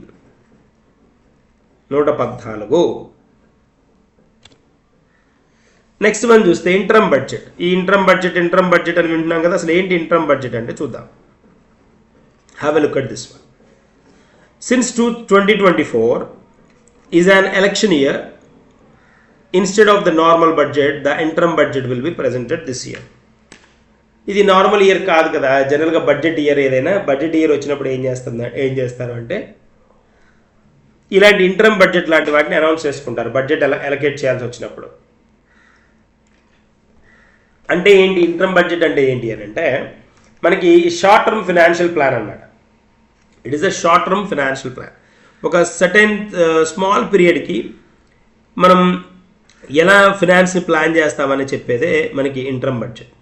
Next one చూస్తే ఇంటరమ్ బడ్జెట్. ఈ ఇంటరమ్ బడ్జెట్ అని వింటున్నాం కదా, అసలు ఏంటి ఇంటరమ్ బడ్జెట్ అంటే చూద్దాం. Have a look at this one. Since 2024 is an election year, instead of the normal budget, the interim budget will be presented this year. ఇది నార్మల్ ఇయర్ కాదు కదా. జనరల్గా బడ్జెట్ ఇయర్ ఏదైనా బడ్జెట్ ఇయర్ వచ్చినప్పుడు ఏం చేస్తారు అంటే ఇలాంటి ఇంటర్మ్ బడ్జెట్ లాంటి వాటిని అనౌన్స్ చేసుకుంటారు బడ్జెట్ ఎలకేట్ చేయాల్సి వచ్చినప్పుడు. అంటే ఏంటి ఇంటర్మ్ బడ్జెట్ అంటే ఏంటి అని అంటే మనకి షార్ట్ టర్మ్ ఫినాన్షియల్ ప్లాన్ అన్నమాట. It is a short term financial plan. ఒక సర్టెన్ స్మాల్ పీరియడ్కి మనం ఎలా ఫినాన్స్ని ప్లాన్ చేస్తామని చెప్పేదే మనకి interim budget.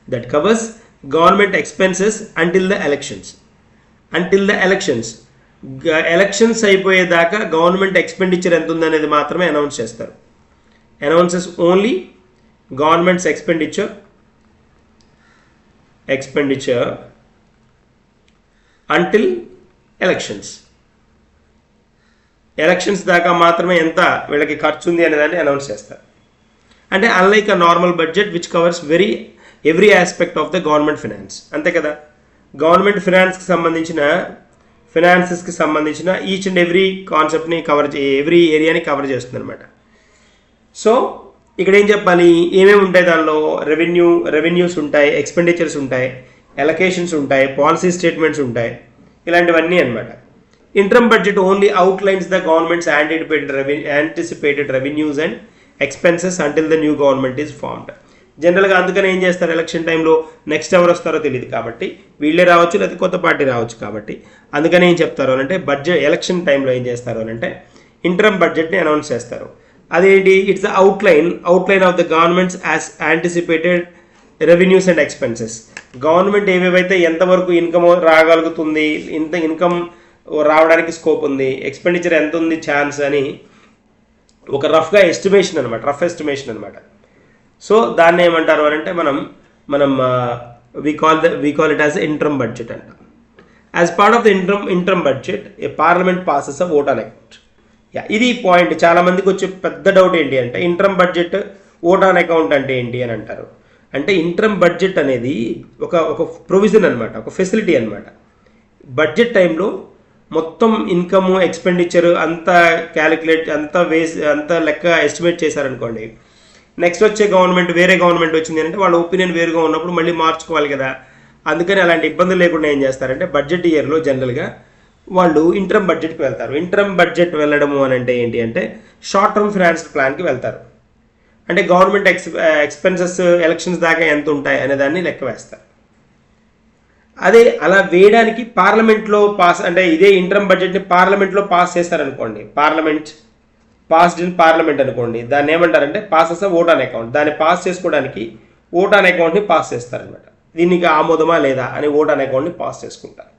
That covers government expenses until the elections. Elections అయిపోయేదాకా గవర్నమెంట్ ఎక్స్పెండిచర్ ఎంత ఉందనేది మాత్రమే అనౌన్స్ చేస్తారు. Announces only government's expenditure until elections దాకా మాత్రమే ఎంత వీళ్ళకి ఖర్చు ఉంది అనేదాన్ని అనౌన్స్ చేస్తారు. అంటే unlike a normal budget which covers every aspect of the government finance. అంతే కదా, గవర్నమెంట్ ఫినాన్సెస్కి సంబంధించిన ఈచ్ అండ్ ఎవ్రీ కాన్సెప్ట్ని ఎవ్రీ ఏరియాని కవర్ చేస్తుంది అనమాట. సో ఇక్కడ ఏం చెప్పాలి, ఏమేమి ఉంటాయి దానిలో, రెవెన్యూస్ ఉంటాయి, ఎక్స్పెండిచర్స్ ఉంటాయి, ఎలకేషన్స్ ఉంటాయి, పాలసీ స్టేట్మెంట్స్ ఉంటాయి, ఇలాంటివన్నీ అనమాట. Interim budget only outlines the governments anticipated revenues and expenses until the new government is formed. జనరల్గా అందుకని ఏం చేస్తారు, ఎలక్షన్ టైంలో నెక్స్ట్ ఎవరు వస్తారో తెలియదు కాబట్టి వీళ్ళే రావచ్చు లేదా కొత్త పార్టీ రావచ్చు కాబట్టి అందుకని ఏం చెప్తారు అని అంటే ఎలక్షన్ టైంలో ఏం చేస్తారు అని అంటే ఇంటర్మ్ బడ్జెట్ని అనౌన్స్ చేస్తారు. అదేంటి, it's the outline of the governments as anticipated revenues and expenses. Government ఏవేవైతే ఎంతవరకు ఇన్కమ్ రాగలుగుతుంది, ఇంత ఇన్కమ్ రావడానికి స్కోప్ ఉంది, ఎక్స్పెండిచర్ ఎంత ఉంది ఛాన్స్ అని ఒక రఫ్ ఎస్టిమేషన్ అనమాట. సో దాన్ని ఏమంటారు అని అంటే మనం we call it as interim budget అంట. As part of the interim budget a parliament passes a vote on account. ఇది పాయింట్, చాలా మందికి వచ్చే పెద్ద డౌట్ ఏంటి అంటే interim budget vote on account అంటే ఏంటి అని అంటారు. అంటే ఇంటర్మ్ బడ్జెట్ అనేది ఒక ప్రొవిజన్ అనమాట, ఒక ఫెసిలిటీ అనమాట. బడ్జెట్ టైంలో మొత్తం ఇన్కమ్ ఎక్స్పెండిచర్ అంతా క్యాలిక్యులేట్ అంతా లెక్క ఎస్టిమేట్ చేశారనుకోండి, నెక్స్ట్ వచ్చే వేరే గవర్నమెంట్ వచ్చింది అంటే వాళ్ళ ఒపీనియన్ వేరుగా ఉన్నప్పుడు మళ్ళీ మార్చుకోవాలి కదా. అందుకని అలాంటి ఇబ్బందులు లేకుండా ఏం చేస్తారంటే బడ్జెట్ ఇయర్లో జనరల్గా వాళ్ళు ఇంటర్మ్ బడ్జెట్కి వెళ్తారు. ఇంటర్మ్ బడ్జెట్ వెళ్ళడము అని అంటే ఏంటి అంటే షార్ట్ టర్మ్ ఫినాన్షియల్ ప్లాన్కి వెళ్తారు. అంటే గవర్నమెంట్ ఎక్స్పెన్సెస్ ఎలక్షన్స్ దాకా ఎంత ఉంటాయి అనే దాన్ని లెక్క వేస్తారు. అదే అలా వేయడానికి పార్లమెంట్లో అంటే ఇదే ఇంటర్మ్ బడ్జెట్ని పార్లమెంట్లో పాస్ చేస్తారనుకోండి, పార్లమెంట్ అనుకోండి, దాన్ని ఏమంటారంటే పాసెస్ ఓట్ ఆన్ అకౌంట్. దాన్ని పాస్ చేసుకోవడానికి ఓట్ ఆన్ అకౌంట్ని పాస్ చేస్తారనమాట. దీనికి ఆమోదమా లేదా అని ఓట్ ఆన్ అకౌంట్ని పాస్ చేసుకుంటారు.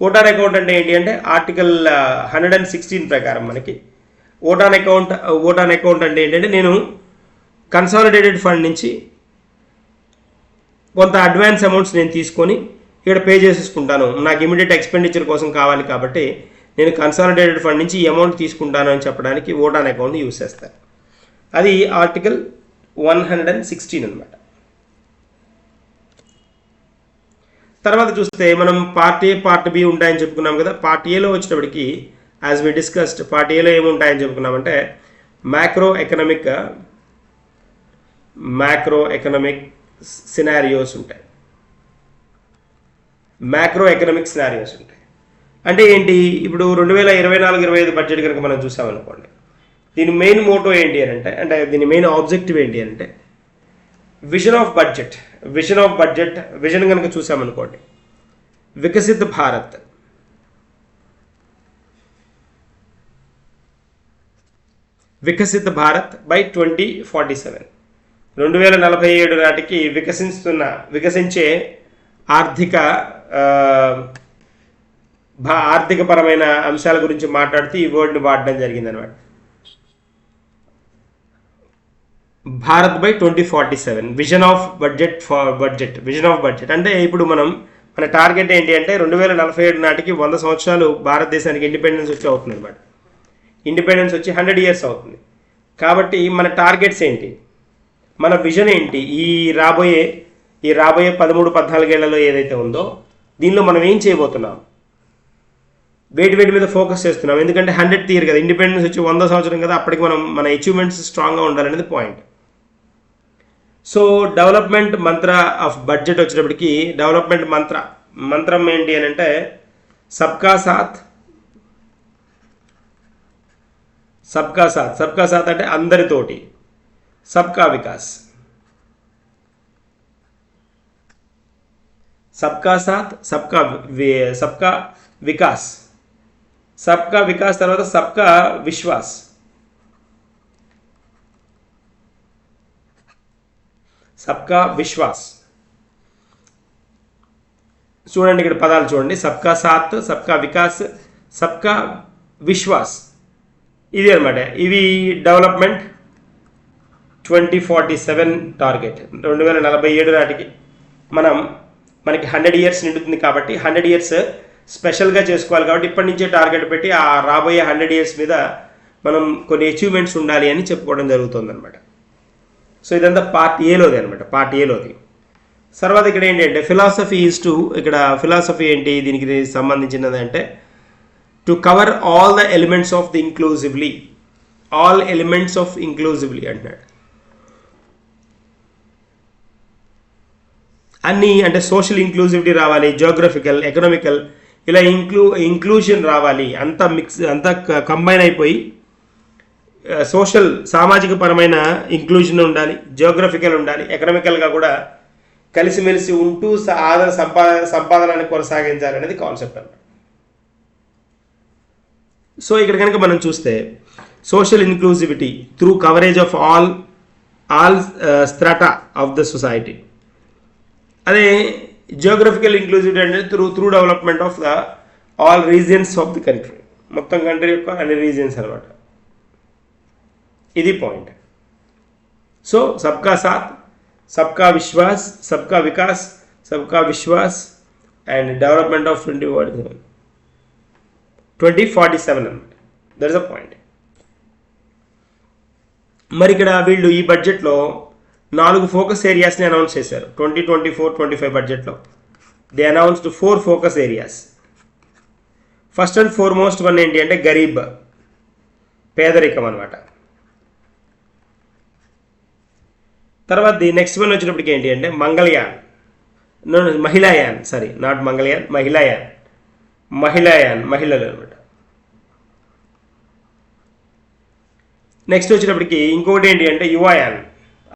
ఓట్ ఆన్ అకౌంట్ అంటే ఏంటి అంటే ఆర్టికల్ 116 ప్రకారం మనకి ఓట్ ఆన్ అకౌంట్ అంటే ఏంటంటే నేను కన్సాలిడేటెడ్ ఫండ్ నుంచి కొంత అడ్వాన్స్ అమౌంట్స్ నేను తీసుకొని ఇక్కడ పే చేసేసుకుంటాను, నాకు ఇమీడియట్ ఎక్స్పెండిచర్ కోసం కావాలి కాబట్టి నేను కన్సాలిడేటెడ్ ఫండ్ నుంచి ఈ అమౌంట్ తీసుకుంటాను అని చెప్పడానికి ఓట్ ఆన్ అకౌంట్ని యూజ్ చేస్తారు. అది ఆర్టికల్ 116 అనమాట. తర్వాత చూస్తే మనం పార్ట్ ఏ పార్ట్ బి ఉంటాయని చెప్పుకున్నాం కదా. పార్ట్ ఏలో వచ్చేటప్పటికి యాజ్ వి డిస్కస్డ్ పార్ట్ ఏలో ఏముంటాయని చెప్పుకున్నామంటే మ్యాక్రో ఎకనామిక్ సినారియోస్ ఉంటాయి. అంటే ఏంటి, ఇప్పుడు 2024-25 బడ్జెట్ కనుక మనం చూసామనుకోండి, దీని మెయిన్ మోటో ఏంటి అని అంటే దీని మెయిన్ ఆబ్జెక్టివ్ ఏంటి అని అంటే విజన్ ఆఫ్ బడ్జెట్ కనుక చూసామనుకోండి, వికసిత్ భారత్ బై 2047, 2047 నాటికి వికసించే ఆర్థికపరమైన అంశాల గురించి మాట్లాడుతూ ఈ వర్డ్ని వాడడం జరిగిందనమాట. Bharat by 2047 vision of budget అంటే ఇప్పుడు మన టార్గెట్ ఏంటి అంటే 2047 నాటికి 100 సంవత్సరాలు భారతదేశానికి ఇండిపెండెన్స్ వచ్చి అవుతుంది అనమాట. ఇండిపెండెన్స్ వచ్చి 100 years అవుతుంది. కాబట్టి మన టార్గెట్స్ ఏంటి, మన విజన్ ఏంటి, ఈ రాబోయే 13-14 ఏళ్లలో ఏదైతే ఉందో దీనిలో మనం ఏం చేయబోతున్నాం, వేటి మీద ఫోకస్ చేస్తున్నాం. ఎందుకంటే 100th year కదా, ఇండిపెండెన్స్ వచ్చి 100 సంవత్సరం కదా, అప్పటికి మన అచీవ్మెంట్స్ స్ట్రాంగ్గా ఉండాలనేది point. So development Mantra of budget వచ్చేటప్పటికి డెవలప్మెంట్ మంత్రం ఏంటి అని అంటే సబ్కా సాత్ అంటే అందరితోటి, సబ్కా వికాస్, సబ్కా సాత్ సబ్కా వికాస్, సబ్కా వికాస్ తర్వాత సబ్కా విశ్వాస్, సబ్కా విశ్వాస్. చూడండి ఇక్కడ పదాలు చూడండి, సబ్కా సాత్, సబ్కా వికాస్, సబ్కా విశ్వాస్. ఇది అనమాట. ఇవి డెవలప్మెంట్ 2047 టార్గెట్. 2047 నాటికి మనకి 100 ఇయర్స్ నిండుతుంది కాబట్టి 100 ఇయర్స్ స్పెషల్గా చేసుకోవాలి కాబట్టి ఇప్పటి నుంచే టార్గెట్ పెట్టి ఆ రాబోయే 100 ఇయర్స్ మీద మనం కొన్ని అచీవ్మెంట్స్ ఉండాలి అని చెప్పుకోవడం జరుగుతుంది అనమాట. సో ఇదంతా పార్ట్ ఏలోది అనమాట, పార్ట్ ఏలోది. తర్వాత ఇక్కడ ఏంటంటే ఫిలాసఫీ ఇక్కడ ఫిలాసఫీ ఏంటి దీనికి సంబంధించినది అంటే to cover all the elements of the inclusively, all elements of inclusively అంటున్నాడు. అన్నీ అంటే సోషల్ ఇంక్లూజివిటీ రావాలి, జియోగ్రఫికల్, ఎకనామికల్, ఇలా ఇంక్లూజన్ రావాలి, అంతా కంబైన్ అయిపోయి సోషల్ సామాజిక పరమైన ఇంక్లూజన్ ఉండాలి, జియోగ్రఫికల్ ఉండాలి, ఎకనామికల్గా కూడా కలిసిమెలిసి ఉంటూ ఆదాయ సంపాదనని కొనసాగించాలి అనేది కాన్సెప్ట్ అన్నమాట. సో ఇక్కడ కనుక మనం చూస్తే social inclusivity through coverage of all strata of the society. అదే జియోగ్రఫికల్ ఇంక్లూజివిటీ అంటే through development of the all regions of the country, మొత్తం కంట్రీ యొక్క అన్ని రీజియన్స్ అనమాట. ఇది పాయింట్. సో సబ్కా సాత్, సబ్కా విశ్వాస్, సబ్కా వికాస్, సబ్కా విశ్వాస్ అండ్ డెవలప్మెంట్ ఆఫ్ 2047 అనమాట. That is a point. మరి ఇక్కడ వీళ్ళు ఈ బడ్జెట్లో 4 ఫోకస్ ఏరియాస్ని అనౌన్స్ చేశారు. 2024-25 బడ్జెట్లో they announced 4 focus areas. First and foremost one ఏంటి అంటే గరీబ్, పేదరికం అనమాట. తర్వాత ది నెక్స్ట్ వన్ వచ్చేటప్పటికి ఏంటి అంటే మహిళాయాన్, సారీ నాట్ మంగళయాన్, మహిళలు అనమాట. నెక్స్ట్ వచ్చేటప్పటికి ఇంకొకటి ఏంటి అంటే యువయాన్,